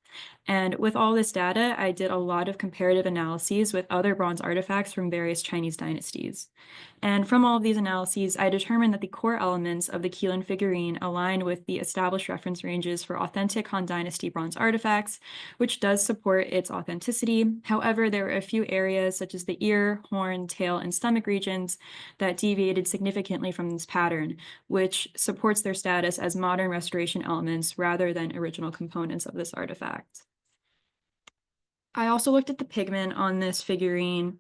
And with all this data, I did a lot of comparative analyses with other bronze artifacts from various Chinese dynasties. And from all of these analyses, I determined that the core elements of the Qilin figurine align with the established reference ranges for authentic Han Dynasty bronze artifacts, which does support its authenticity. However, there were a few areas such as the ear, horn, tail, and stomach regions that deviated significantly from this pattern, which supports their status as modern restoration elements rather than original components of this artifact. I also looked at the pigment on this figurine.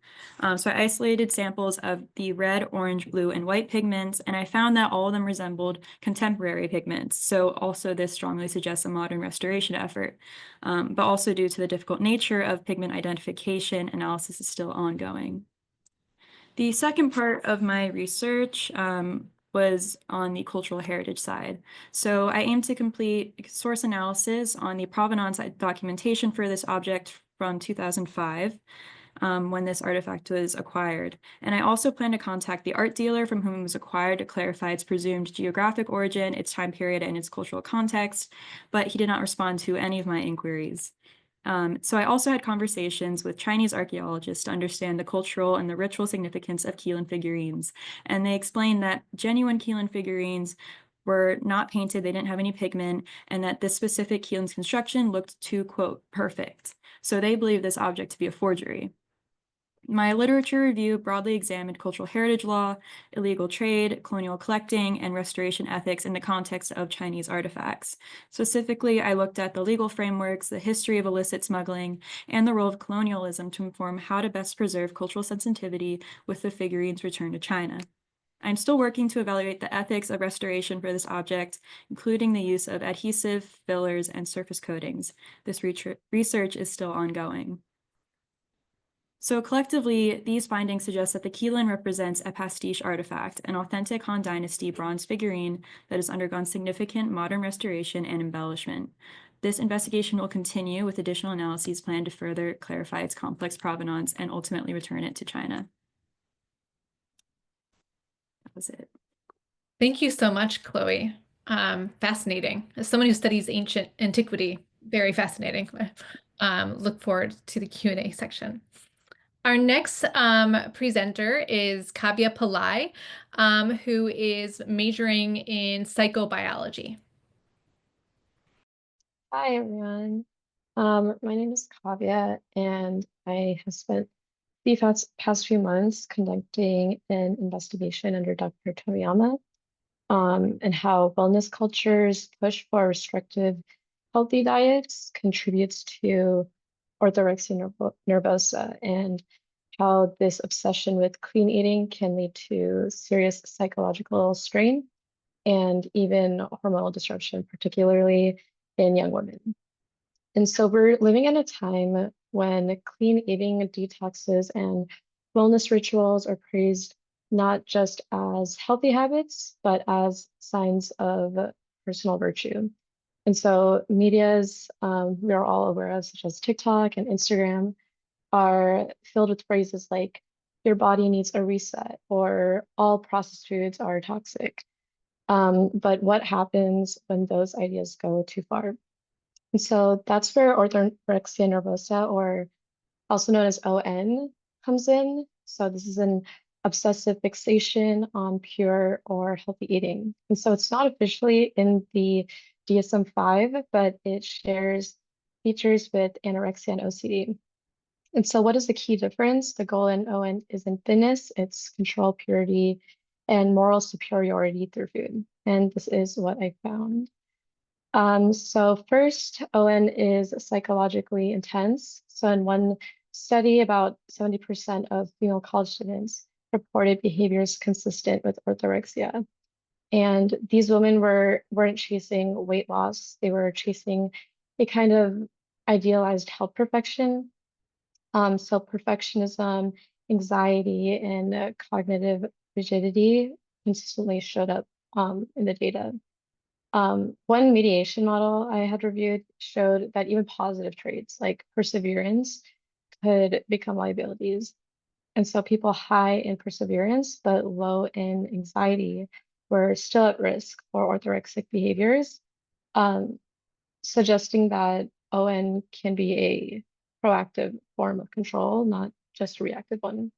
So I isolated samples of the red, orange, blue, and white pigments, and I found that all of them resembled contemporary pigments. So also this strongly suggests a modern restoration effort. But also due to the difficult nature of pigment identification, analysis is still ongoing. The second part of my research was on the cultural heritage side. So I aim to complete source analysis on the provenance documentation for this object from 2005, when this artifact was acquired. And I also plan to contact the art dealer from whom it was acquired to clarify its presumed geographic origin, its time period, and its cultural context, but he did not respond to any of my inquiries. So I also had conversations with Chinese archaeologists to understand the cultural and the ritual significance of Qilin figurines. And they explained that genuine Qilin figurines were not painted, they didn't have any pigment, and that this specific Qilin's construction looked too, quote, perfect. So they believe this object to be a forgery. My literature review broadly examined cultural heritage law, illegal trade, colonial collecting, and restoration ethics in the context of Chinese artifacts. Specifically, I looked at the legal frameworks, the history of illicit smuggling, and the role of colonialism to inform how to best preserve cultural sensitivity with the figurines returned to China. I'm still working to evaluate the ethics of restoration for this object, including the use of adhesive, fillers, and surface coatings. This research is still ongoing. So collectively, these findings suggest that the Qilin represents a pastiche artifact, an authentic Han Dynasty bronze figurine that has undergone significant modern restoration and embellishment. This investigation will continue with additional analyses planned to further clarify its complex provenance and ultimately return it to China. That was it. Thank you so much, Chloe. Fascinating. As someone who studies ancient antiquity, very fascinating. Look forward to the Q&A section. Our next presenter is Kavya Pillai, who is majoring in psychobiology. Hi, everyone. My name is Kavya, and I have spent the past few months conducting an investigation under Dr. Toyama, and how wellness cultures push for restrictive, healthy diets contributes to orthorexia nervosa, and how this obsession with clean eating can lead to serious psychological strain and even hormonal disruption, particularly in young women. And so we're living in a time when clean eating detoxes and wellness rituals are praised not just as healthy habits, but as signs of personal virtue. And so medias we are all aware of, such as TikTok and Instagram, are filled with phrases like, your body needs a reset, or all processed foods are toxic. But what happens when those ideas go too far? And so that's where orthorexia nervosa, or also known as ON, comes in. So this is an obsessive fixation on pure or healthy eating. And so it's not officially in the DSM-5, but it shares features with anorexia and OCD. And so what is the key difference? The goal in ON is in thinness, it's control, purity, and moral superiority through food. And this is what I found. So first, ON is psychologically intense. So in one study, about 70% of female college students reported behaviors consistent with orthorexia. And these women weren't chasing weight loss. They were chasing a kind of idealized health perfection. So perfectionism, anxiety, and cognitive rigidity consistently showed up in the data. One mediation model I had reviewed showed that even positive traits like perseverance could become liabilities. And so people high in perseverance but low in anxiety were still at risk for orthorexic behaviors, suggesting that ON can be a proactive form of control, not just a reactive one.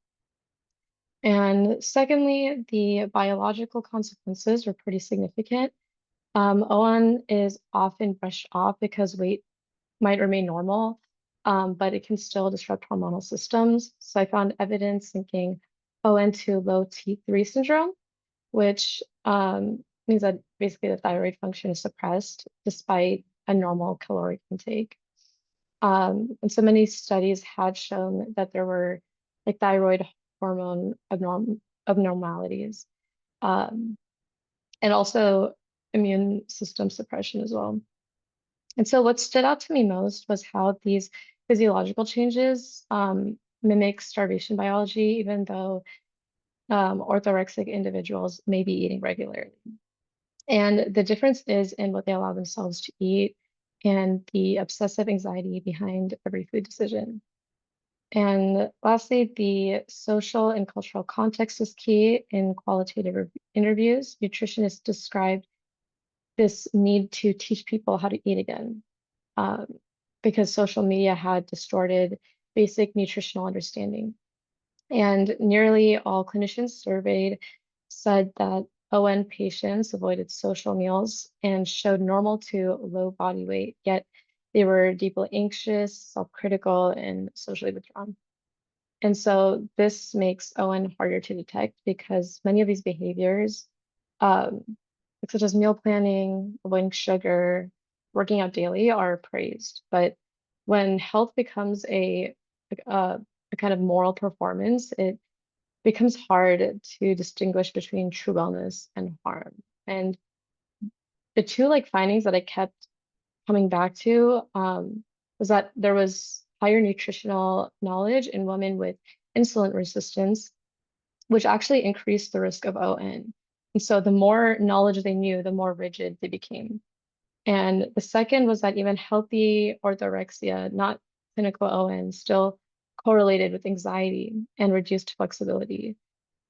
And secondly, the biological consequences were pretty significant. ON is often brushed off because weight might remain normal, but it can still disrupt hormonal systems. So I found evidence linking ON to low T3 syndrome, which means that basically the thyroid function is suppressed despite a normal caloric intake. And so many studies had shown that there were like thyroid hormone abnormalities, and also immune system suppression as well. And so what stood out to me most was how these physiological changes mimic starvation biology, even though orthorexic individuals may be eating regularly. And the difference is in what they allow themselves to eat and the obsessive anxiety behind every food decision. And lastly, the social and cultural context is key in qualitative interviews. Nutritionists described this need to teach people how to eat again, um, because social media had distorted basic nutritional understanding. And nearly all clinicians surveyed said that ON patients avoided social meals and showed normal to low body weight, yet they were deeply anxious, self-critical, and socially withdrawn. And so this makes ON harder to detect because many of these behaviors, um, such as meal planning, avoiding sugar, working out daily, are praised. But when health becomes a kind of moral performance, it becomes hard to distinguish between true wellness and harm. And the two like findings that I kept coming back to was that there was higher nutritional knowledge in women with insulin resistance, which actually increased the risk of ON. And so the more knowledge they knew, the more rigid they became. And the second was that even healthy orthorexia, not clinical ON, still correlated with anxiety and reduced flexibility.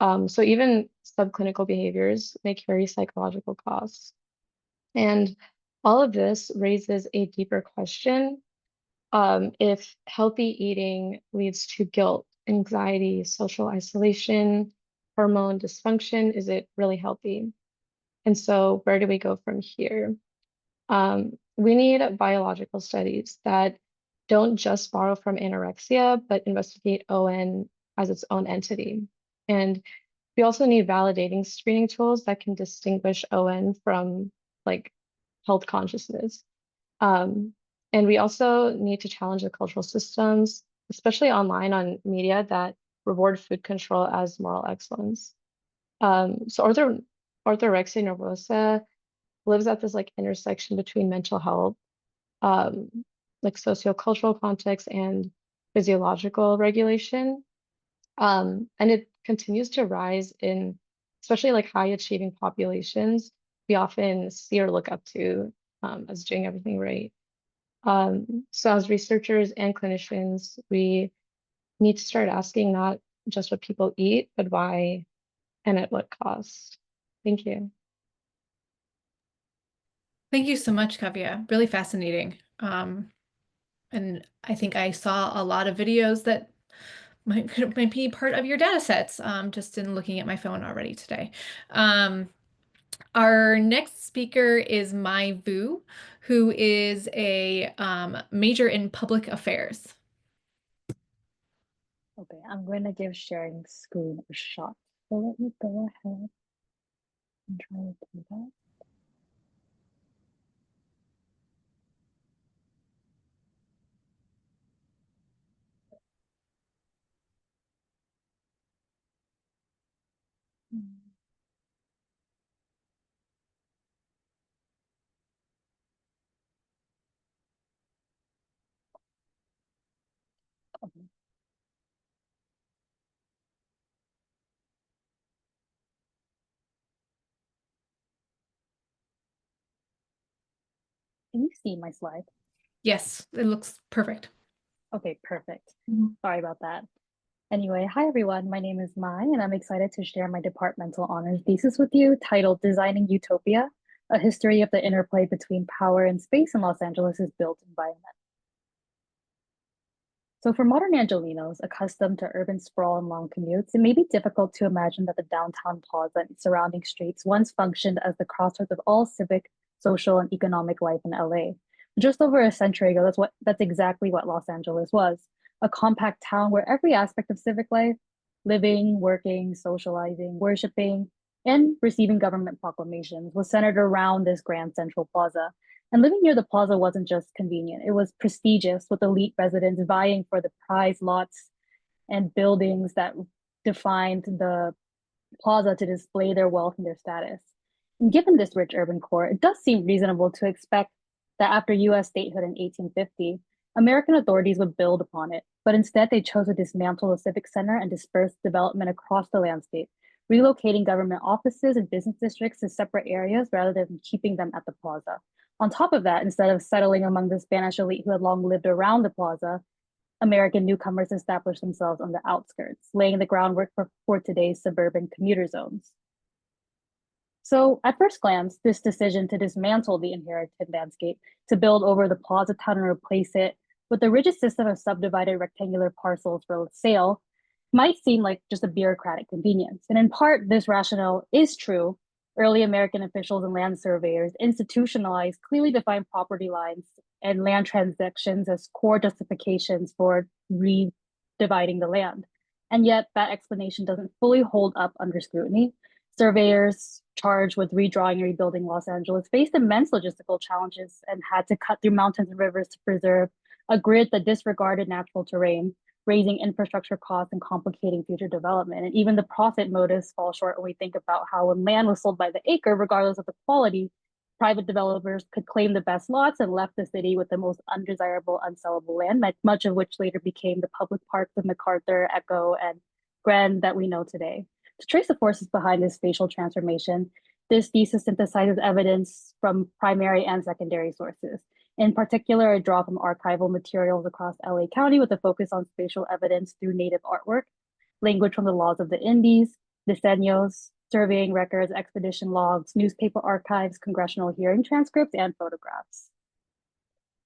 So even subclinical behaviors may carry psychological costs. And all of this raises a deeper question. If healthy eating leads to guilt, anxiety, social isolation, hormone dysfunction, is it really healthy? And so where do we go from here? We need biological studies that don't just borrow from anorexia, but investigate ON as its own entity. And we also need validating screening tools that can distinguish ON from like health consciousness. And we also need to challenge the cultural systems, especially online on media that reward food control as moral excellence. So orthorexia nervosa lives at this like intersection between mental health, um, like sociocultural context and physiological regulation. And it continues to rise in especially like high achieving populations. We often see or look up to as doing everything right. So as researchers and clinicians, we need to start asking not just what people eat, but why and at what cost. Thank you. Thank you so much, Kavya. Really fascinating. And I think I saw a lot of videos that might be part of your data sets, just in looking at my phone already today. Our next speaker is Mai Vu, who is a major in public affairs. Okay, I'm going to give sharing screen a shot. So let me go ahead and try to do that. Okay. Can you see my slide? Yes, it looks perfect. Okay, perfect. Mhm. Sorry about that. Anyway, hi everyone, my name is Mai, and I'm excited to share my departmental honors thesis with you titled Designing Utopia, a history of the interplay between power and space in Los Angeles' built environment. So for modern Angelenos, accustomed to urban sprawl and long commutes, it may be difficult to imagine that the downtown plaza and surrounding streets once functioned as the crossroads of all civic, social, and economic life in LA. Just over a century ago, that's exactly what Los Angeles was, a compact town where every aspect of civic life, living, working, socializing, worshiping, and receiving government proclamations was centered around this grand central plaza. And living near the plaza wasn't just convenient, it was prestigious, with elite residents vying for the prize lots and buildings that defined the plaza to display their wealth and their status. And given this rich urban core, it does seem reasonable to expect that after US statehood in 1850, American authorities would build upon it, but instead they chose to dismantle the civic center and disperse development across the landscape, relocating government offices and business districts to separate areas rather than keeping them at the plaza. On top of that, instead of settling among the Spanish elite who had long lived around the plaza, American newcomers established themselves on the outskirts, laying the groundwork for today's suburban commuter zones. So at first glance, this decision to dismantle the inherited landscape, to build over the plaza town and replace it with a rigid system of subdivided rectangular parcels for sale, might seem like just a bureaucratic convenience. And in part, this rationale is true. Early American officials and land surveyors institutionalized clearly defined property lines and land transactions as core justifications for redividing the land. And yet that explanation doesn't fully hold up under scrutiny. Surveyors charged with redrawing and rebuilding Los Angeles faced immense logistical challenges and had to cut through mountains and rivers to preserve a grid that disregarded natural terrain, raising infrastructure costs and complicating future development. And even the profit motives fall short when we think about how when land was sold by the acre, regardless of the quality, private developers could claim the best lots and left the city with the most undesirable, unsellable land, much of which later became the public parks of MacArthur, Echo, and Grand that we know today. To trace the forces behind this spatial transformation, this thesis synthesizes evidence from primary and secondary sources. In particular, I draw from archival materials across LA County with a focus on spatial evidence through native artwork, language from the laws of the Indies, diseños, surveying records, expedition logs, newspaper archives, congressional hearing transcripts, and photographs.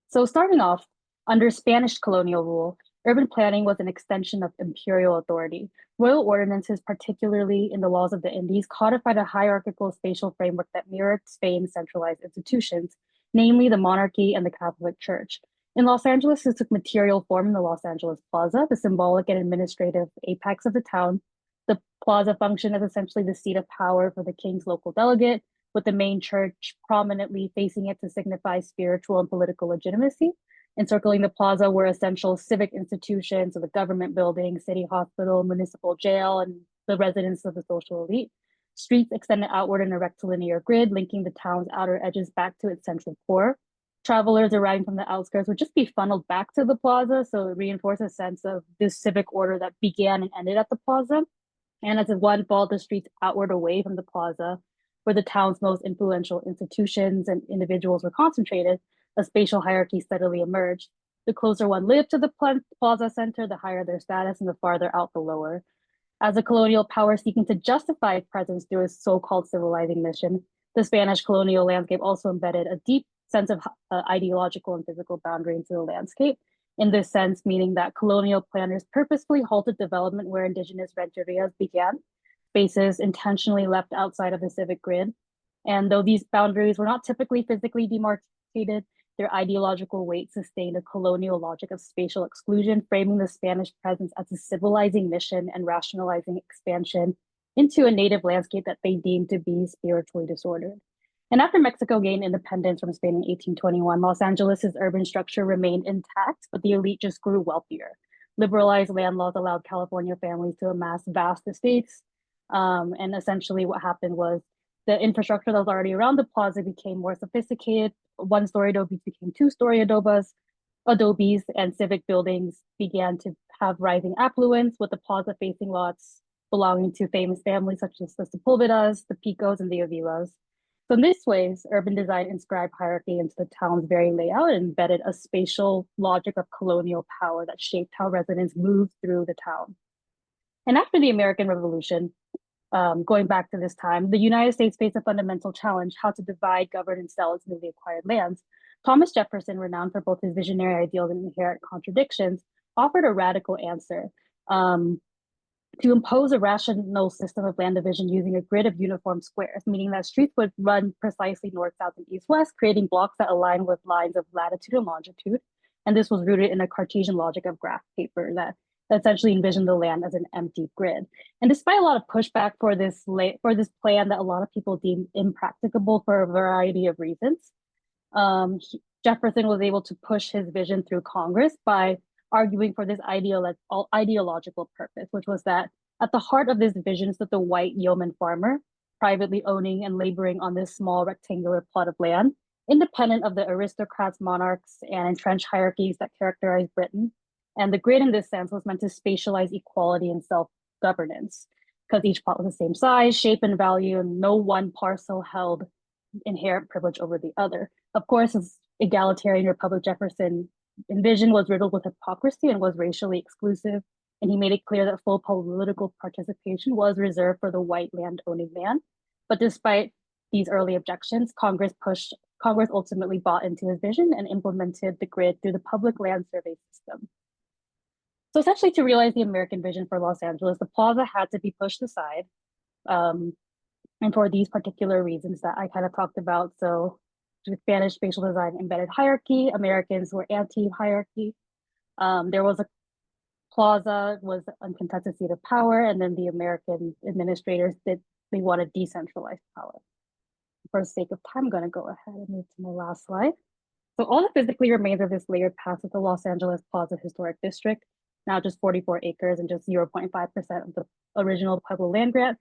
So starting off, under Spanish colonial rule, urban planning was an extension of imperial authority. Royal ordinances, particularly in the laws of the Indies, codified a hierarchical spatial framework that mirrored Spain's centralized institutions, namely the monarchy and the Catholic Church. In Los Angeles, this took material form in the Los Angeles Plaza, the symbolic and administrative apex of the town. The plaza functioned as essentially the seat of power for the king's local delegate, with the main church prominently facing it to signify spiritual and political legitimacy. Encircling the plaza were essential civic institutions, so the government building, city hospital, municipal jail, and the residence of the social elite. Streets extended outward in a rectilinear grid, linking the town's outer edges back to its central core. Travelers arriving from the outskirts would just be funneled back to the plaza, so it reinforced a sense of this civic order that began and ended at the plaza. And as one followed the streets outward away from the plaza, where the town's most influential institutions and individuals were concentrated, a spatial hierarchy steadily emerged. The closer one lived to the plaza center, the higher their status, and the farther out, the lower. As a colonial power seeking to justify its presence through a so-called civilizing mission, the Spanish colonial landscape also embedded a deep sense of ideological and physical boundary into the landscape. In this sense, meaning that colonial planners purposefully halted development where indigenous rancherias began, spaces intentionally left outside of the civic grid. And though these boundaries were not typically physically demarcated, their ideological weight sustained a colonial logic of spatial exclusion, framing the Spanish presence as a civilizing mission and rationalizing expansion into a native landscape that they deemed to be spiritually disordered. And after Mexico gained independence from Spain in 1821, Los Angeles's urban structure remained intact, but the elite just grew wealthier. Liberalized land laws allowed California families to amass vast estates. And essentially what happened was the infrastructure that was already around the plaza became more sophisticated. One-story adobes became two-story adobes, and civic buildings began to have rising affluence, with the plaza facing lots belonging to famous families such as the Sepulvedas, the Picos, and the Avilas. So in this ways, urban design inscribed hierarchy into the town's very layout and embedded a spatial logic of colonial power that shaped how residents moved through the town. And after the American Revolution, going back to this time, the United States faced a fundamental challenge: how to divide, govern, and sell its newly acquired lands. Thomas Jefferson, renowned for both his visionary ideals and inherent contradictions, offered a radical answer to impose a rational system of land division using a grid of uniform squares, meaning that streets would run precisely north, south, and east, west, creating blocks that align with lines of latitude and longitude. And this was rooted in a Cartesian logic of graph paper that essentially envisioned the land as an empty grid. And despite a lot of pushback for this plan that a lot of people deemed impracticable for a variety of reasons, Jefferson was able to push his vision through Congress by arguing for this ideological purpose, which was that at the heart of this vision stood the white yeoman farmer, privately owning and laboring on this small rectangular plot of land, independent of the aristocrats, monarchs, and entrenched hierarchies that characterized Britain. And the grid in this sense was meant to spatialize equality and self-governance, because each plot was the same size, shape, and value, and no one parcel held inherent privilege over the other. Of course, his egalitarian republic Jefferson envisioned was riddled with hypocrisy and was racially exclusive, and he made it clear that full political participation was reserved for the white land-owning man. But despite these early objections, Congress ultimately bought into his vision and implemented the grid through the public land survey system. So essentially, to realize the American vision for Los Angeles, the plaza had to be pushed aside. And for these particular reasons that I kind of talked about. So with Spanish spatial design embedded hierarchy, Americans were anti-hierarchy. There was a plaza was an uncontested seat of power, and then the American administrators they wanted decentralized power. For the sake of time, I'm going to go ahead and move to my last slide. So all that physically remains of this layered path is the Los Angeles Plaza Historic District, now just 44 acres and just 0.5% of the original Pueblo land grant.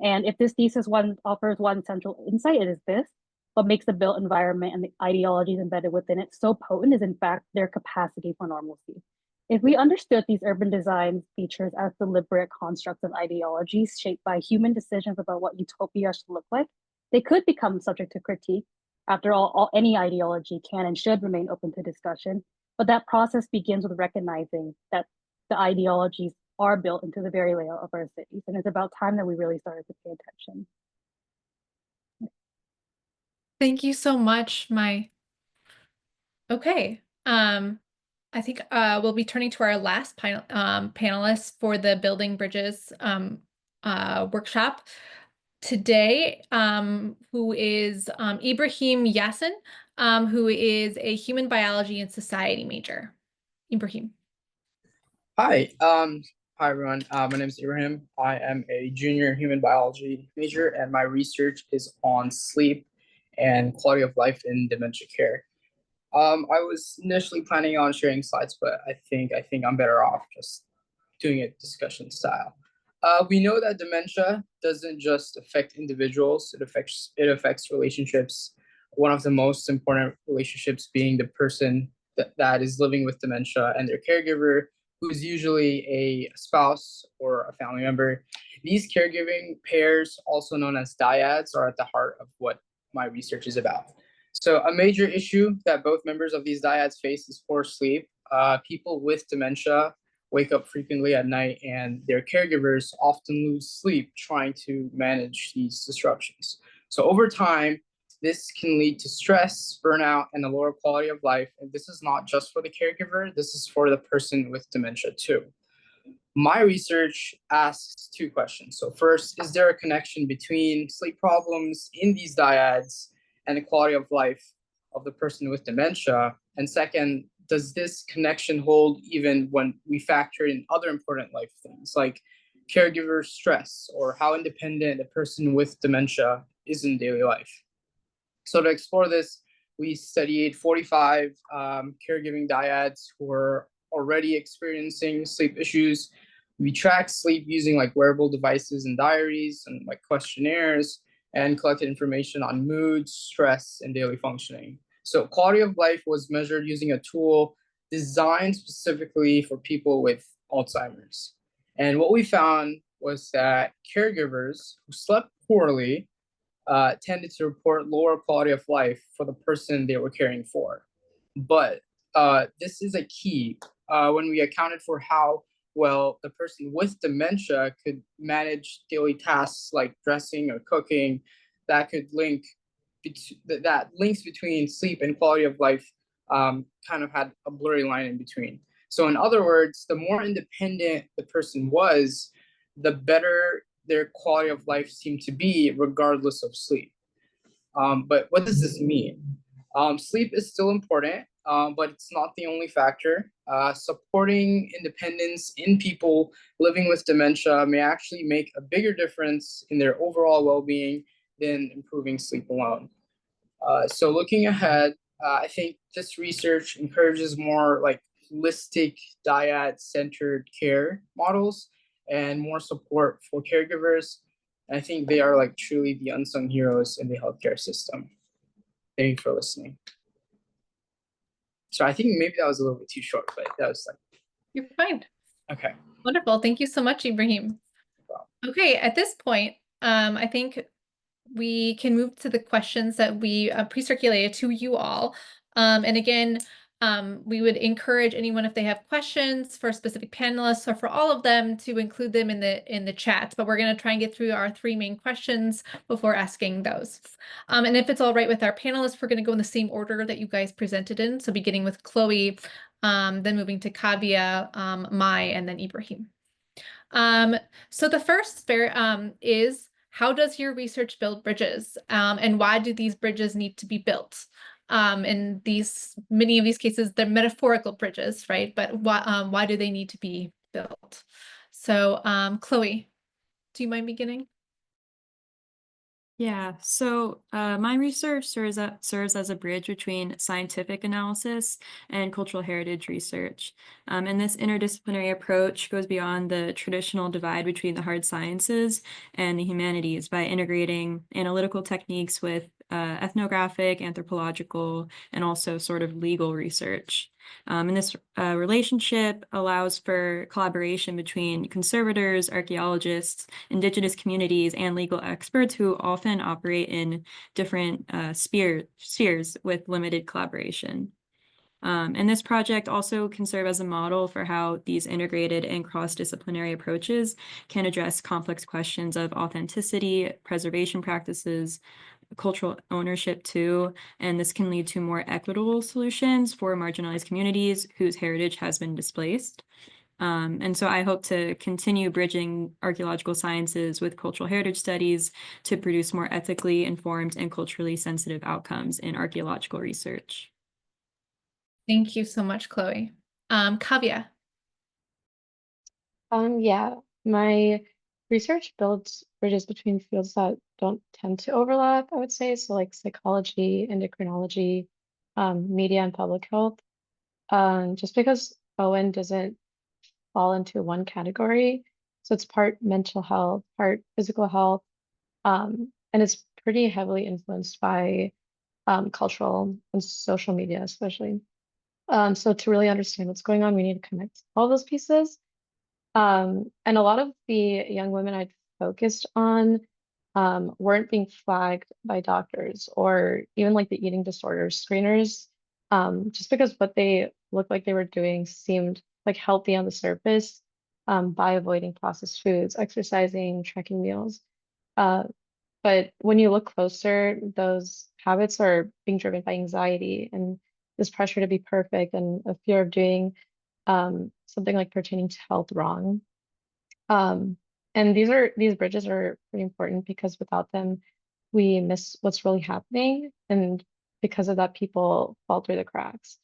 And if this thesis offers one central insight, it is this: what makes the built environment and the ideologies embedded within it so potent is in fact their capacity for normalcy. If we understood these urban design features as deliberate constructs of ideologies shaped by human decisions about what utopia should look like, they could become subject to critique. After all, any ideology can and should remain open to discussion, but that process begins with recognizing that the ideologies are built into the very layout of our cities, and it's about time that we really started to pay attention. Thank you so much, Mai. Okay. I think we'll be turning to our last panelist for the Building Bridges workshop today, who is Ibrahim Yassin, who is a human biology and society major. Ibrahim. Hi, hi everyone. My name is Ibrahim. I am a junior human biology major, and my research is on sleep and quality of life in dementia care. I was initially planning on sharing slides, but I think I'm better off just doing it discussion style. We know that dementia doesn't just affect individuals; it affects relationships. One of the most important relationships being the person that is living with dementia and their caregiver, who's usually a spouse or a family member. These caregiving pairs, also known as dyads, are at the heart of what my research is about. So a major issue that both members of these dyads face is poor sleep. People with dementia wake up frequently at night, and their caregivers often lose sleep trying to manage these disruptions. So over time, this can lead to stress, burnout, and a lower quality of life. And this is not just for the caregiver, this is for the person with dementia too. My research asks two questions. So first, is there a connection between sleep problems in these dyads and the quality of life of the person with dementia? And second, does this connection hold even when we factor in other important life things like caregiver stress or how independent a person with dementia is in daily life? So to explore this, we studied 45 caregiving dyads who were already experiencing sleep issues. We tracked sleep using like wearable devices and diaries and like questionnaires, and collected information on mood, stress, and daily functioning. So quality of life was measured using a tool designed specifically for people with Alzheimer's. And what we found was that caregivers who slept poorly tended to report lower quality of life for the person they were caring for. But this is a key when we accounted for how well the person with dementia could manage daily tasks like dressing or cooking. That could links between sleep and quality of life kind of had a blurry line in between. So in other words, the more independent the person was, the better their quality of life seemed to be regardless of sleep. But what does this mean? Sleep is still important, but it's not the only factor. Supporting independence in people living with dementia may actually make a bigger difference in their overall well-being than improving sleep alone. So looking ahead, I think this research encourages more like holistic dyad-centered care models and more support for caregivers. And I think they are like truly the unsung heroes in the healthcare system. Thank you for listening. So I think maybe that was a little bit too short, but that was like, You're fine. okay. Wonderful. Thank you so much, Ibrahim. Okay, at this point, I think we can move to the questions that we pre-circulated to you all. And again, we would encourage anyone, if they have questions for specific panelists or for all of them, to include them in the chat. But we're going to try and get through our 3 main questions before asking those. And if it's all right with our panelists, we're going to go in the same order that you guys presented in. So beginning with Chloe, then moving to Kavya, Mai, and then Ibrahim. So the first is, how does your research build bridges? And why do these bridges need to be built? In many of these cases, they're metaphorical bridges, right? But why do they need to be built? So, Chloe, do you mind beginning? Yeah, so my research serves as a bridge between scientific analysis and cultural heritage research. And this interdisciplinary approach goes beyond the traditional divide between the hard sciences and the humanities by integrating analytical techniques with ethnographic, anthropological, and also sort of legal research. And this relationship allows for collaboration between conservators, archaeologists, indigenous communities, and legal experts who often operate in different spheres with limited collaboration. And this project also can serve as a model for how these integrated and cross-disciplinary approaches can address complex questions of authenticity, preservation practices, cultural ownership too, and this can lead to more equitable solutions for marginalized communities whose heritage has been displaced. And so I hope to continue bridging archaeological sciences with cultural heritage studies to produce more ethically informed and culturally sensitive outcomes in archaeological research. Thank you so much, Chloe. Kavya. Yeah, my research builds bridges between fields that don't tend to overlap, I would say. So like psychology, endocrinology, media and public health. Just because Owen doesn't fall into one category. So it's part mental health, part physical health, and it's pretty heavily influenced by cultural and social media, especially. So to really understand what's going on, we need to connect all those pieces. And a lot of the young women I'd focused on weren't being flagged by doctors or even like the eating disorder screeners, just because what they looked like they were doing seemed like healthy on the surface, by avoiding processed foods, exercising, tracking meals. But when you look closer, those habits are being driven by anxiety and this pressure to be perfect and a fear of doing something like pertaining to health wrong. And these bridges are pretty important because without them, we miss what's really happening, and because of that, people fall through the cracks.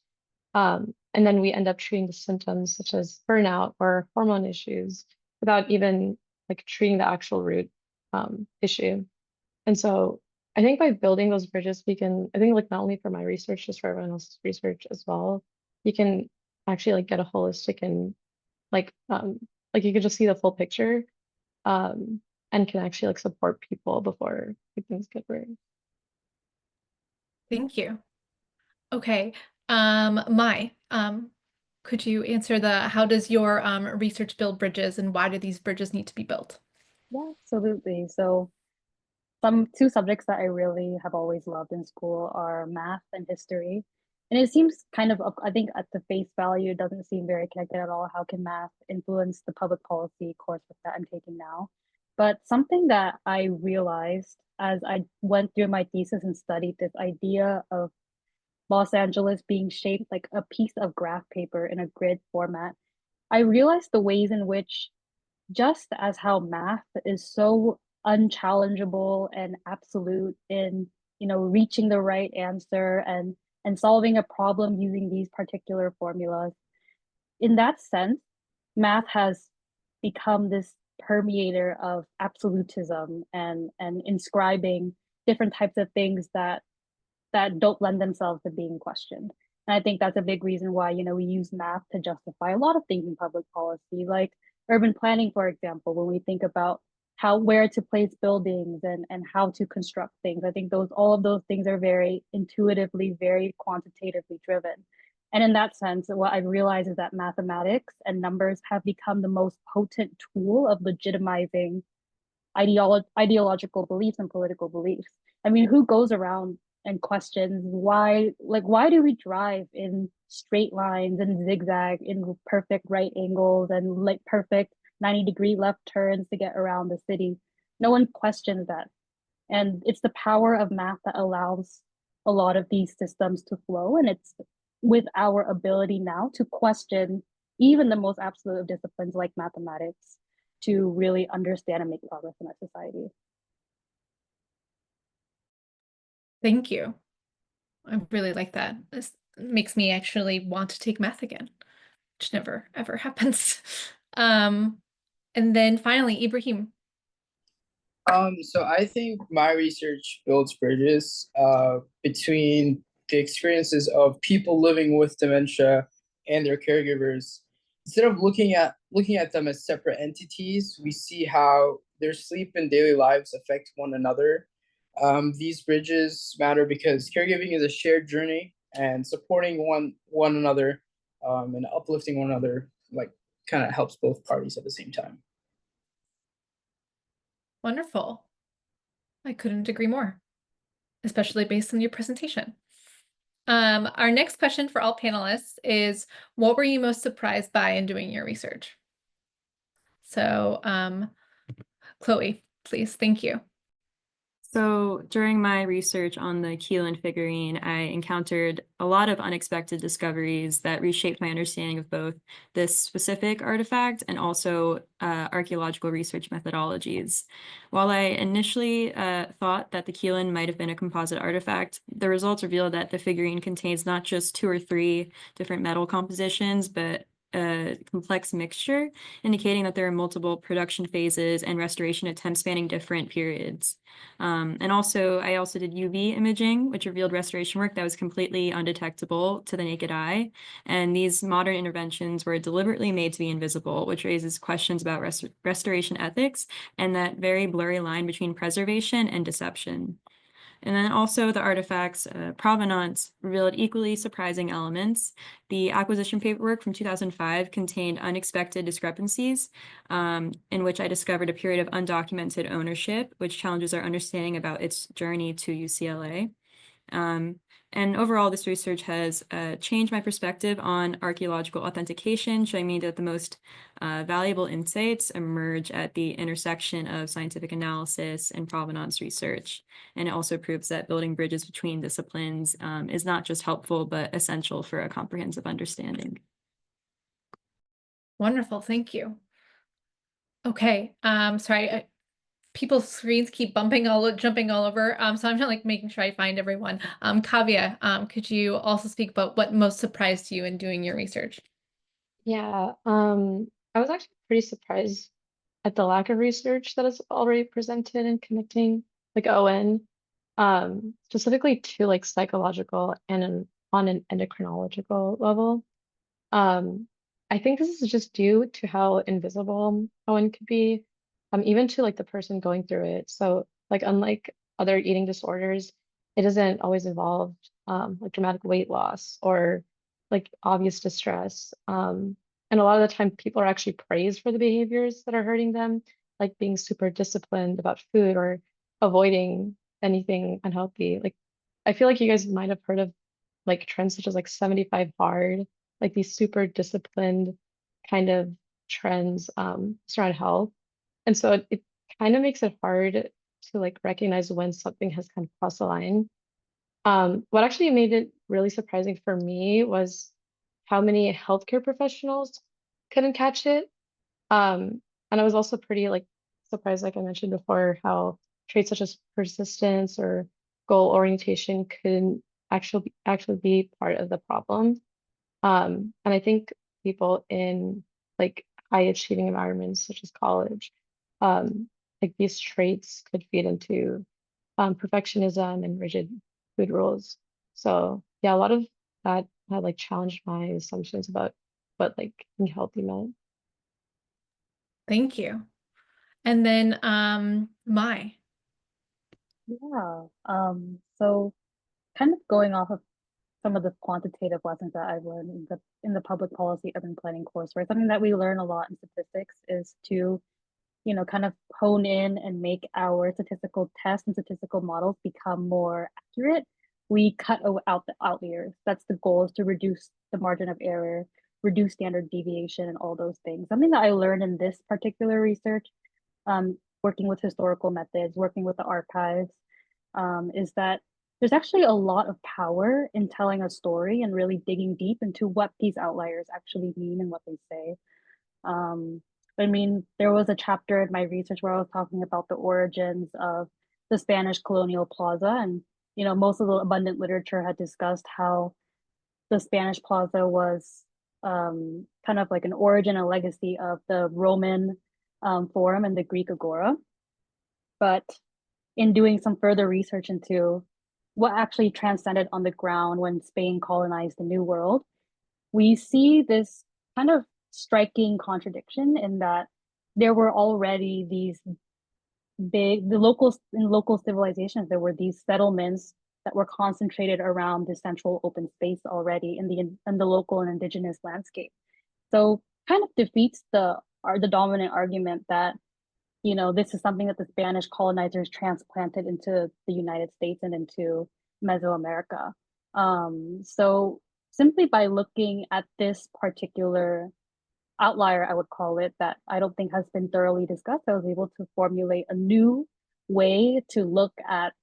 And then we end up treating the symptoms such as burnout or hormone issues without even like treating the actual root issue. And so I think by building those bridges, we can, I think like not only for my research, just for everyone else's research as well, you can actually like get a holistic and like you could just see the full picture, and can actually like support people before like, things get worse. Thank you. Okay. Mai, could you answer how does your research build bridges and why do these bridges need to be built? Yeah, absolutely. So two subjects that I really have always loved in school are math and history. And it seems kind of, I think at the face value, it doesn't seem very connected at all. How can math influence the public policy coursework that I'm taking now? But something that I realized as I went through my thesis and studied this idea of Los Angeles being shaped like a piece of graph paper in a grid format, I realized the ways in which, just as how math is so unchallengeable and absolute in, reaching the right answer and solving a problem using these particular formulas, in that sense, math has become this permeator of absolutism and inscribing different types of things that that don't lend themselves to being questioned. And I think that's a big reason why, we use math to justify a lot of things in public policy, like urban planning, for example, when we think about where to place buildings and how to construct things. I think all of those things are very intuitively, very quantitatively driven. And in that sense, what I realize is that mathematics and numbers have become the most potent tool of legitimizing ideological beliefs and political beliefs. I mean, who goes around and questions why do we drive in straight lines and zigzag in perfect right angles and like perfect 90-degree left turns to get around the city? No one questions that. And it's the power of math that allows a lot of these systems to flow. And it's with our ability now to question even the most absolute of disciplines like mathematics to really understand and make progress in our society. Thank you. I really like that. This makes me actually want to take math again, which never ever happens. And then finally, Ibrahim. So I think my research builds bridges between the experiences of people living with dementia and their caregivers. Instead of looking at them as separate entities, we see how their sleep and daily lives affect one another. These bridges matter because caregiving is a shared journey, and supporting one another and uplifting one another kind of helps both parties at the same time. Wonderful. I couldn't agree more, especially based on your presentation. Our next question for all panelists is, what were you most surprised by in doing your research? So, Chloe, please. Thank you. So during my research on the Qilin figurine, I encountered a lot of unexpected discoveries that reshaped my understanding of both this specific artifact and also archaeological research methodologies. While I initially thought that the Qilin might have been a composite artifact, the results revealed that the figurine contains not just 2 or 3 different metal compositions, but a complex mixture, indicating that there are multiple production phases and restoration attempts spanning different periods. And I also did UV imaging, which revealed restoration work that was completely undetectable to the naked eye. And these modern interventions were deliberately made to be invisible, which raises questions about restoration ethics and that very blurry line between preservation and deception. And then also the artifact's provenance revealed equally surprising elements. The acquisition paperwork from 2005 contained unexpected discrepancies, in which I discovered a period of undocumented ownership, which challenges our understanding about its journey to UCLA. And overall, this research has changed my perspective on archaeological authentication, showing me that the most valuable insights emerge at the intersection of scientific analysis and provenance research. And it also proves that building bridges between disciplines is not just helpful, but essential for a comprehensive understanding. Wonderful, thank you. Okay, sorry, people's screens keep jumping all over. So I'm just making sure I find everyone. Kavya, could you also speak about what most surprised you in doing your research? Yeah, I was actually pretty surprised at the lack of research that is already presented in connecting ON, specifically to psychological and on an endocrinological level. I think this is just due to how invisible ON could be, even to the person going through it. So unlike other eating disorders, it doesn't always involve dramatic weight loss or obvious distress. And a lot of the time people are actually praised for the behaviors that are hurting them, like being super disciplined about food or avoiding anything unhealthy. I feel like you guys might have heard of trends such as 75 hard, these super disciplined kind of trends around health. And so it kind of makes it hard to recognize when something has kind of crossed the line. What actually made it really surprising for me was how many healthcare professionals couldn't catch it. And I was also pretty surprised, like I mentioned before, how traits such as persistence or goal orientation couldn't actually be part of the problem. And I think people in high achieving environments such as college, these traits could feed into perfectionism and rigid food rules. So yeah, a lot of that had like challenged my assumptions about what like being healthy meant. Thank you. And then Mai. Yeah. So kind of going off of some of the quantitative lessons that I've learned in the public policy urban planning course, right? Something that we learn a lot in statistics is to, kind of hone in and make our statistical tests and statistical models become more accurate. We cut out the outliers. That's the goal, is to reduce the margin of error, reduce standard deviation, and all those things. Something that I learned in this particular research, working with historical methods, working with the archives, is that there's actually a lot of power in telling a story and really digging deep into what these outliers actually mean and what they say. Um, I mean, there was a chapter in my research where I was talking about the origins of the Spanish colonial plaza, and most of the abundant literature had discussed how the Spanish plaza was kind of like an origin and legacy of the Roman Forum and the Greek Agora. But in doing some further research into what actually transcended on the ground when Spain colonized the New World, we see this kind of striking contradiction in that there were already these in local civilizations, there were these settlements that were concentrated around the central open space already in the local and indigenous landscape. So kind of defeats the dominant argument that this is something that the Spanish colonizers transplanted into the United States and into Mesoamerica. So simply by looking at this particular outlier, I would call it, that I don't think has been thoroughly discussed, I was able to formulate a new way to look at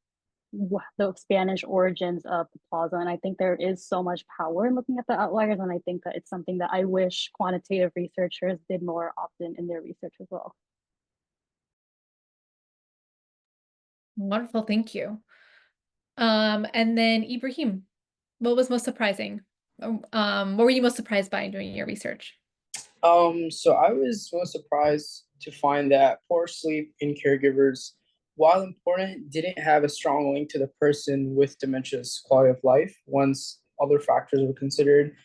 the Spanish origins of the plaza. And I think there is so much power in looking at the outliers. And I think that it's something that I wish quantitative researchers did more often in their research as well. Wonderful, thank you. And then Ibrahim, what was most surprising? What were you most surprised by in doing your research? So I was most surprised to find that poor sleep in caregivers, while important, didn't have a strong link to the person with dementia's quality of life once other factors were considered.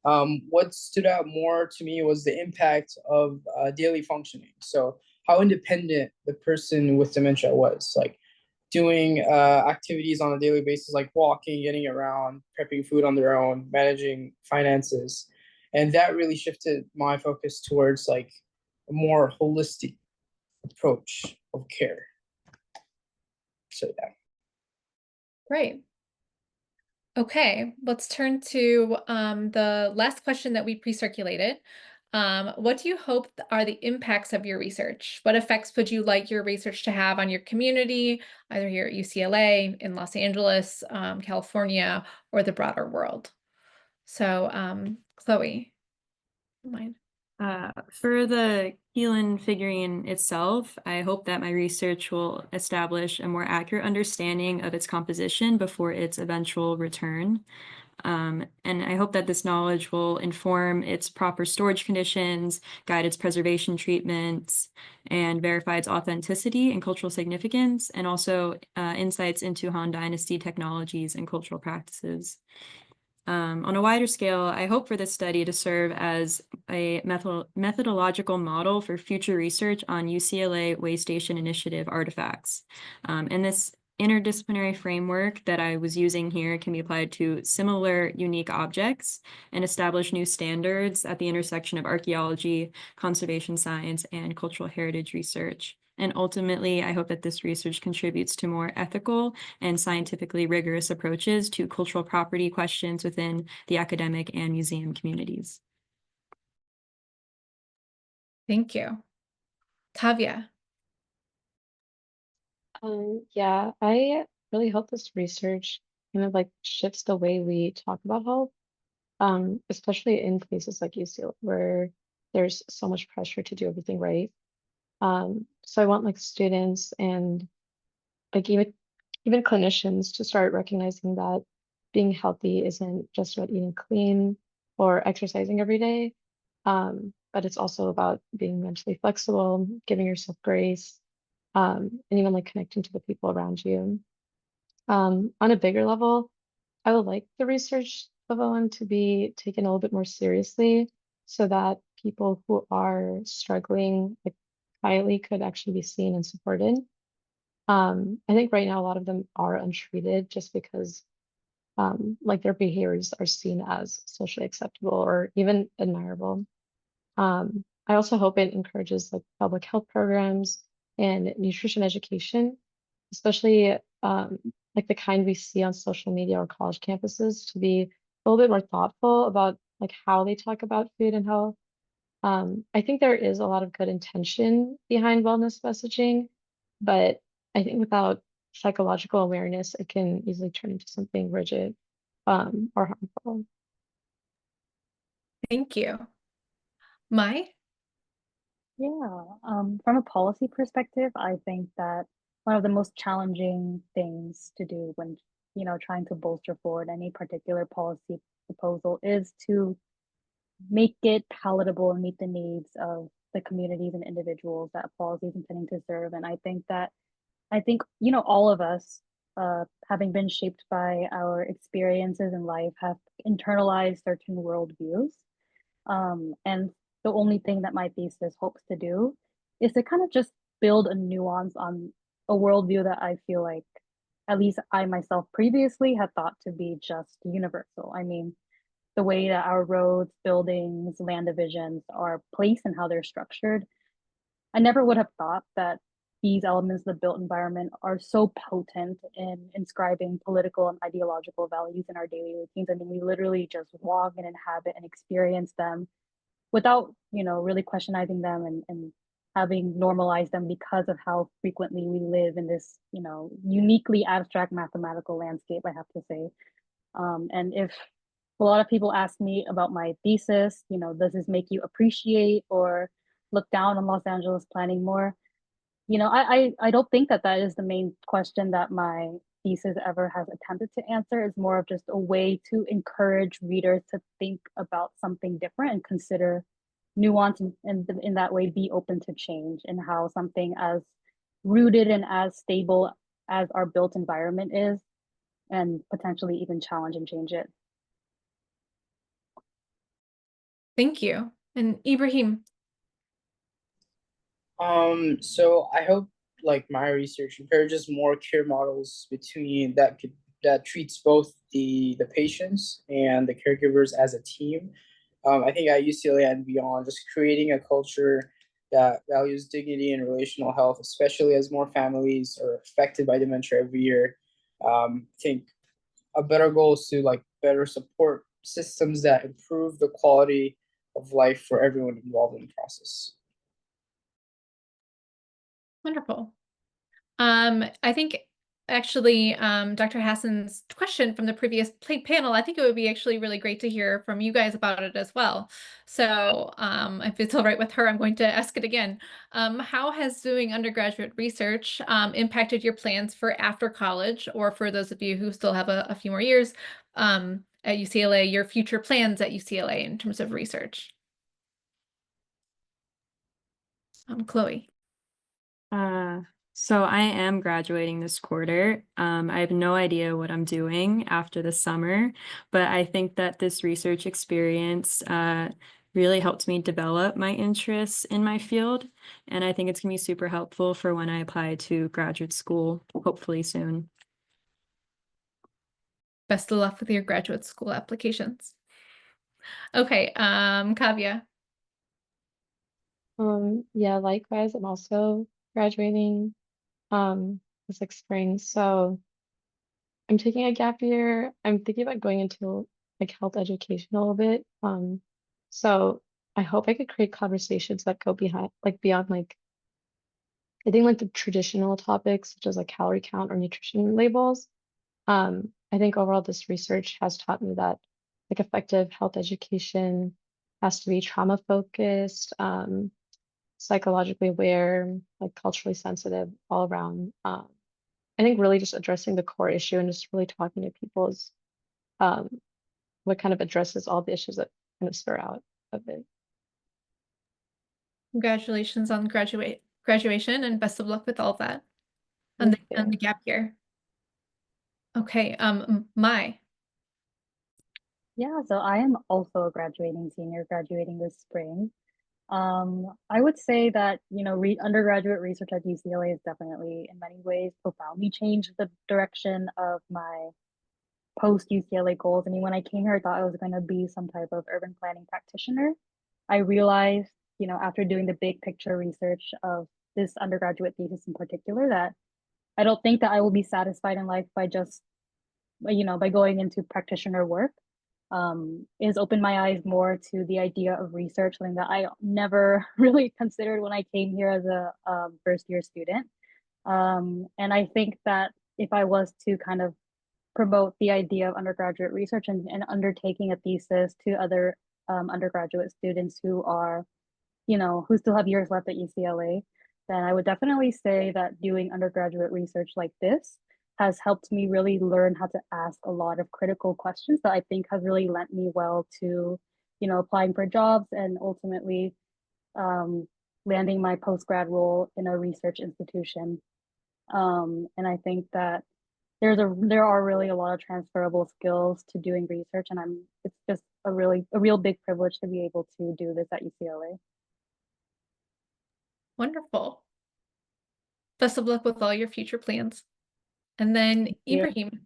What stood out more to me was the impact of daily functioning. So how independent the person with dementia was, like doing activities on a daily basis, like walking, getting around, prepping food on their own, managing finances. And that really shifted my focus towards like a more holistic approach of care. So yeah. Great. Okay, let's turn to the last question that we pre-circulated. What do you hope are the impacts of your research? What effects would you like your research to have on your community, either here at UCLA, in Los Angeles, California, or the broader world? So, Chloe, mind? For the Qilin figurine itself, I hope that my research will establish a more accurate understanding of its composition before its eventual return. And I hope that this knowledge will inform its proper storage conditions, guide its preservation treatments, and verify its authenticity and cultural significance, and also insights into Han Dynasty technologies and cultural practices. On a wider scale, I hope for this study to serve as a methodological model for future research on UCLA Way Station Initiative artifacts. And this interdisciplinary framework that I was using here can be applied to similar unique objects and establish new standards at the intersection of archaeology, conservation science, and cultural heritage research. And ultimately, I hope that this research contributes to more ethical and scientifically rigorous approaches to cultural property questions within the academic and museum communities. Thank you. Kavya. Yeah, I really hope this research kind of like shifts the way we talk about health, especially in places like UCLA where there's so much pressure to do everything right. So I want like students and like even clinicians to start recognizing that being healthy isn't just about eating clean or exercising every day, but it's also about being mentally flexible, giving yourself grace, and even like connecting to the people around you. On a bigger level, I would like the research of OM to be taken a little bit more seriously so that people who are struggling like quietly could actually be seen and supported. I think right now a lot of them are untreated just because like their behaviors are seen as socially acceptable or even admirable. I also hope it encourages like public health programs and nutrition education, especially like the kind we see on social media or college campuses, to be a little bit more thoughtful about like how they talk about food and health. I think there is a lot of good intention behind wellness messaging, but I think without psychological awareness, it can easily turn into something rigid or harmful. Thank you. Mai? Yeah, from a policy perspective, I think that one of the most challenging things to do when, trying to bolster forward any particular policy proposal is to make it palatable and meet the needs of the communities and individuals that policy is intending to serve. And I think, all of us, having been shaped by our experiences in life, have internalized certain worldviews. And the only thing that my thesis hopes to do is to kind of just build a nuance on a worldview that I feel like at least I myself previously had thought to be just universal. I mean, the way that our roads, buildings, land divisions are placed and how they're structured, I never would have thought that these elements of the built environment are so potent in inscribing political and ideological values in our daily routines. I mean, we literally just walk and inhabit and experience them without, really questioning them and having normalized them because of how frequently we live in this, uniquely abstract mathematical landscape, I have to say. And if a lot of people ask me about my thesis, does this make you appreciate or look down on Los Angeles planning more? I don't think that is the main question that my thesis ever has attempted to answer. It's more of just a way to encourage readers to think about something different and consider nuance and in that way be open to change, and how something as rooted and as stable as our built environment is, and potentially even challenge and change it. Thank you. And Ibrahim? So I hope like my research encourages more care models between that treats both the patients and the caregivers as a team. I think at UCLA and beyond, just creating a culture that values dignity and relational health, especially as more families are affected by dementia every year. I think a better goal is to like better support systems that improve the quality of life for everyone involved in the process. Wonderful. I think actually, Dr. Hassan's question from the previous panel, I think it would be actually really great to hear from you guys about it as well. So if it's all right with her, I'm going to ask it again. How has doing undergraduate research impacted your plans for after college, or for those of you who still have a few more years at UCLA, your future plans at UCLA in terms of research? Chloe. So I am graduating this quarter. I have no idea what I'm doing after the summer, but I think that this research experience really helped me develop my interests in my field. And I think it's going to be super helpful for when I apply to graduate school, hopefully soon. Best of luck with your graduate school applications. Okay, Kavya. Yeah, likewise. I'm also graduating this like spring. So I'm taking a gap year. I'm thinking about going into like health education a little bit. So I hope I could create conversations that go beyond like I think like the traditional topics such as like calorie count or nutrition labels. I think overall this research has taught me that like effective health education has to be trauma focused, psychologically aware, like culturally sensitive all around. I think really just addressing the core issue and just really talking to people is what kind of addresses all the issues that kind of spur out of it. Congratulations on graduation, and best of luck with all of that and the gap year. Okay, Mai. Yeah, so I am also a graduating senior, graduating this spring. I would say that, re undergraduate research at UCLA has definitely, in many ways, profoundly changed the direction of my post UCLA goals. I mean, when I came here, I thought I was going to be some type of urban planning practitioner. I realized, after doing the big picture research of this undergraduate thesis in particular, that I don't think that I will be satisfied in life by just, by going into practitioner work. It has opened my eyes more to the idea of research, something that I never really considered when I came here as a first year student. And I think that if I was to kind of promote the idea of undergraduate research and undertaking a thesis to other undergraduate students who are, who still have years left at UCLA, then I would definitely say that doing undergraduate research like this has helped me really learn how to ask a lot of critical questions that I think has really lent me well to, applying for jobs and ultimately landing my postgrad role in a research institution. And I think that there are really a lot of transferable skills to doing research, and it's just a real big privilege to be able to do this at UCLA. Wonderful. Best of luck with all your future plans. And then you. Ibrahim.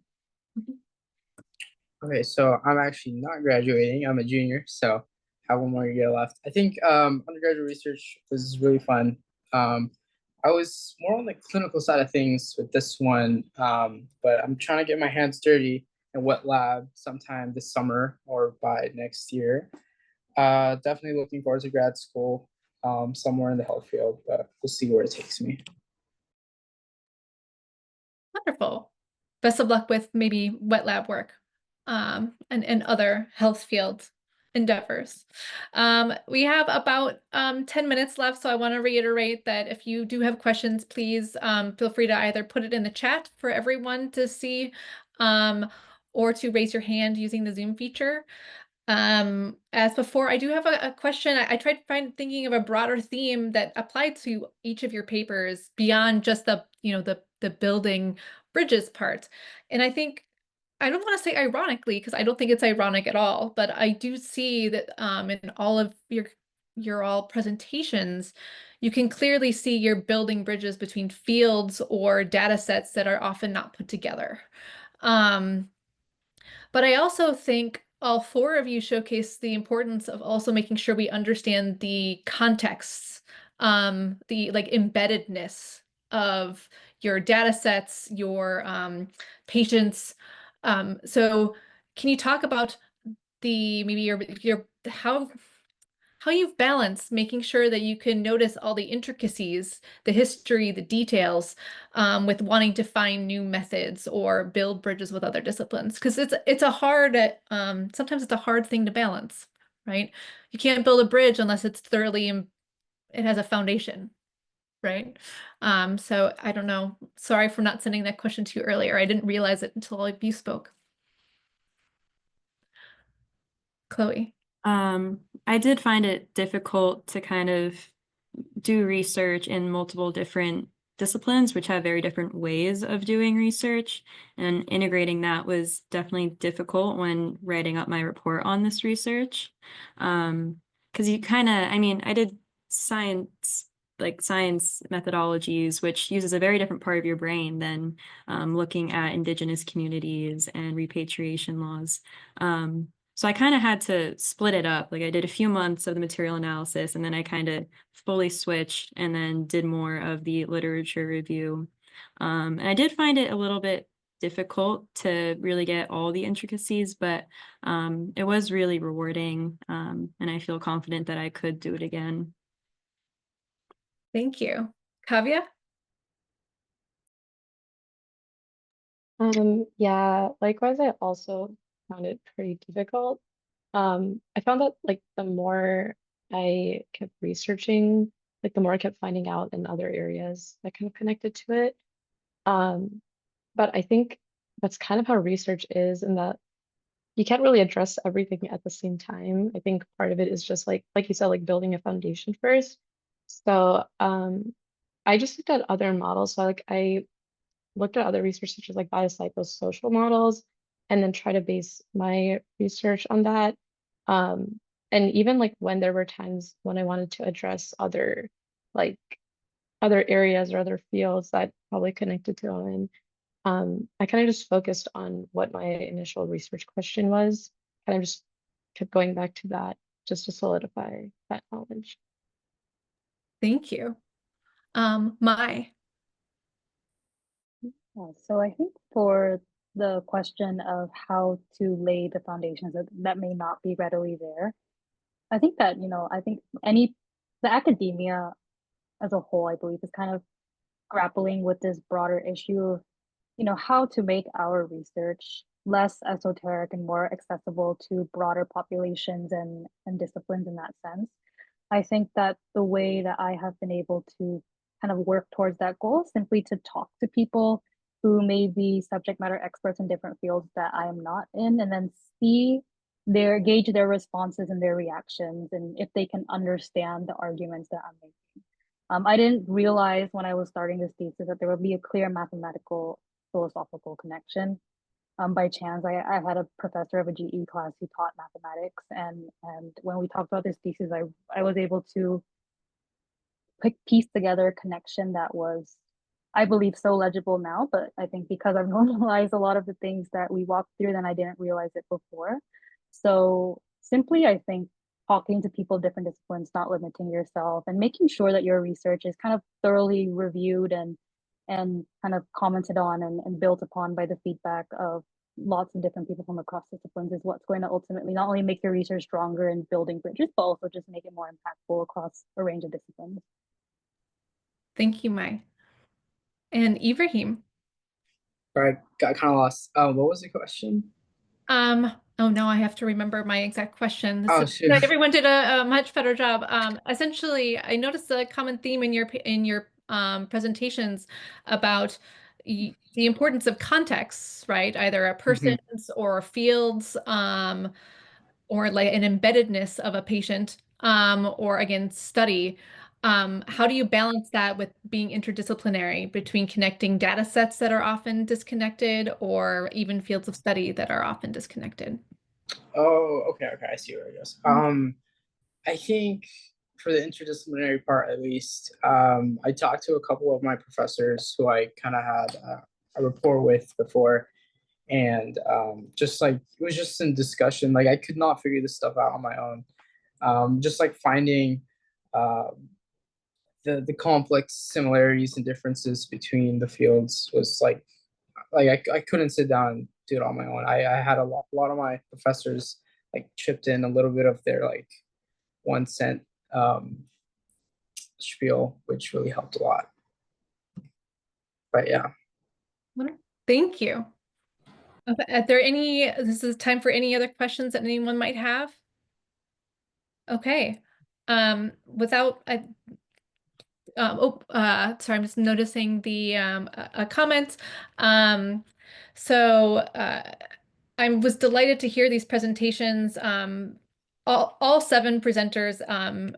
Okay, so I'm actually not graduating. I'm a junior, so have one more year left. I think undergraduate research was really fun. I was more on the clinical side of things with this one, but I'm trying to get my hands dirty in wet lab sometime this summer or by next year. Definitely looking forward to grad school somewhere in the health field, but we'll see where it takes me. Wonderful. Best of luck with maybe wet lab work and other health field endeavors. We have about 10 minutes left, so I want to reiterate that if you do have questions, please feel free to either put it in the chat for everyone to see or to raise your hand using the Zoom feature. As before, I do have a question. I tried thinking of a broader theme that applied to each of your papers beyond just the building bridges part. And I think I don't want to say ironically, because I don't think it's ironic at all, but I do see that in all of your all presentations, you can clearly see you're building bridges between fields or data sets that are often not put together. But I also think all four of you showcase the importance of also making sure we understand the contexts, the embeddedness of your data sets, your patients. So can you talk about maybe your how you've balanced making sure that you can notice all the intricacies, the history, the details, with wanting to find new methods or build bridges with other disciplines? Because it's a hard, sometimes it's a hard thing to balance, right? You can't build a bridge unless it's thoroughly, it has a foundation, right? So I don't know. Sorry for not sending that question to you earlier. I didn't realize it until you spoke. Chloe. I did find it difficult to kind of do research in multiple different disciplines, which have very different ways of doing research, and integrating that was definitely difficult when writing up my report on this research. Because you kind of, I mean, I did science methodologies, which uses a very different part of your brain than looking at indigenous communities and repatriation laws. So I kind of had to split it up. Like I did a few months of the material analysis, and then I kind of fully switched and then did more of the literature review. And I did find it a little bit difficult to really get all the intricacies, but it was really rewarding. And I feel confident that I could do it again. Thank you. Kavya? Yeah, likewise, I also found it pretty difficult. I found that the more I kept researching, the more I kept finding out in other areas that kind of connected to it. But I think that's kind of how research is, in that you can't really address everything at the same time. I think part of it is just like you said, building a foundation first. So I just looked at other models. So I looked at other research such as biopsychosocial models, and then try to base my research on that. And even like when there were times when I wanted to address like other areas or other fields that probably connected to mine, I kind of just focused on what my initial research question was. Kind of just kept going back to that just to solidify that knowledge. Thank you. Mai. So I think for the question of how to lay the foundations that may not be readily there, I think that, I think the academia as a whole, I believe, is kind of grappling with this broader issue of, how to make our research less esoteric and more accessible to broader populations and disciplines in that sense. I think that the way that I have been able to kind of work towards that goal is simply to talk to people who may be subject matter experts in different fields that I am not in, and then gauge their responses and their reactions, and if they can understand the arguments that I'm making. I didn't realize when I was starting this thesis that there would be a clear mathematical philosophical connection. By chance, I had a professor of a GE class who taught mathematics, and when we talked about this thesis, I was able to piece together a connection that was, I believe, so legible now. But I think because I've normalized a lot of the things that we walked through, then I didn't realize it before. So simply, I think talking to people of different disciplines, not limiting yourself, and making sure that your research is kind of thoroughly reviewed and kind of commented on and built upon by the feedback of lots of different people from across disciplines is what's going to ultimately not only make your research stronger in building bridges, but also just make it more impactful across a range of disciplines. Thank you, Mai. And Ibrahim. Sorry, got kind of lost. What was the question? Oh no, I have to remember my exact question. Oh, shoot. Everyone did a much better job. Essentially, I noticed a common theme in your presentations about the importance of context, right? Either a person's or fields, or like an embeddedness of a patient, or again, study. How do you balance that with being interdisciplinary between connecting data sets that are often disconnected or even fields of study that are often disconnected? Oh, okay, I see where it goes. I think for the interdisciplinary part, at least, I talked to a couple of my professors who I kind of had a rapport with before, and just like it was just in discussion. Like I could not figure this stuff out on my own. Just like finding the complex similarities and differences between the fields was like I couldn't sit down and do it on my own. I had a lot of my professors like chipped in a little bit of their like 1 cent spiel, which really helped a lot. But yeah. Thank you. This is time for any other questions that anyone might have? Okay. Sorry, I'm just noticing the comment. I was delighted to hear these presentations. All 7 presenters,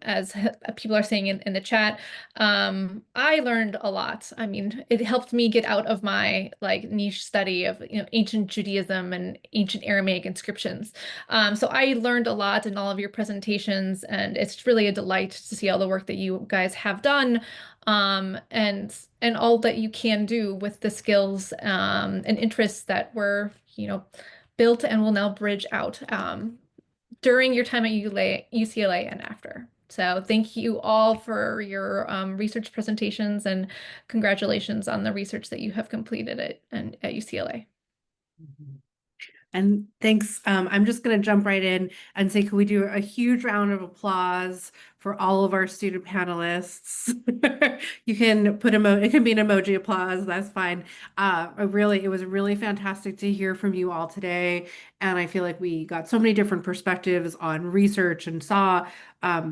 as people are saying in the chat, I learned a lot. I mean, it helped me get out of my like niche study of ancient Judaism and ancient Aramaic inscriptions. So I learned a lot in all of your presentations, and it's really a delight to see all the work that you guys have done, and all that you can do with the skills and interests that were built and will now bridge out during your time at UCLA and after. So thank you all for your research presentations, and congratulations on the research that you have completed at UCLA. And thanks. I'm just going to jump right in and say, can we do a huge round of applause for all of our student panelists? You can put it can be an emoji applause. That's fine. It was really fantastic to hear from you all today. And I feel like we got so many different perspectives on research and saw, that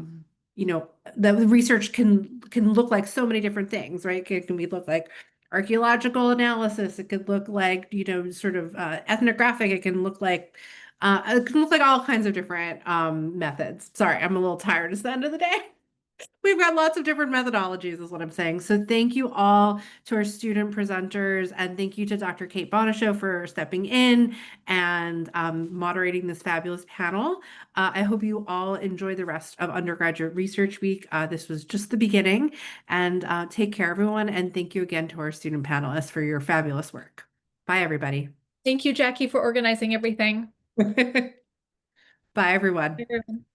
research can look like so many different things, right? It can look like archaeological analysis. It could look like, sort of ethnographic. It can look like all kinds of different methods. Sorry, I'm a little tired. It's the end of the day. We've got lots of different methodologies, is what I'm saying. So thank you all to our student presenters, and thank you to Dr. Kate Bonishow for stepping in and moderating this fabulous panel. I hope you all enjoy the rest of Undergraduate Research Week. This was just the beginning, and take care, everyone. And thank you again to our student panelists for your fabulous work. Bye, everybody. Thank you, Jackie, for organizing everything. Bye, everyone. Everyone.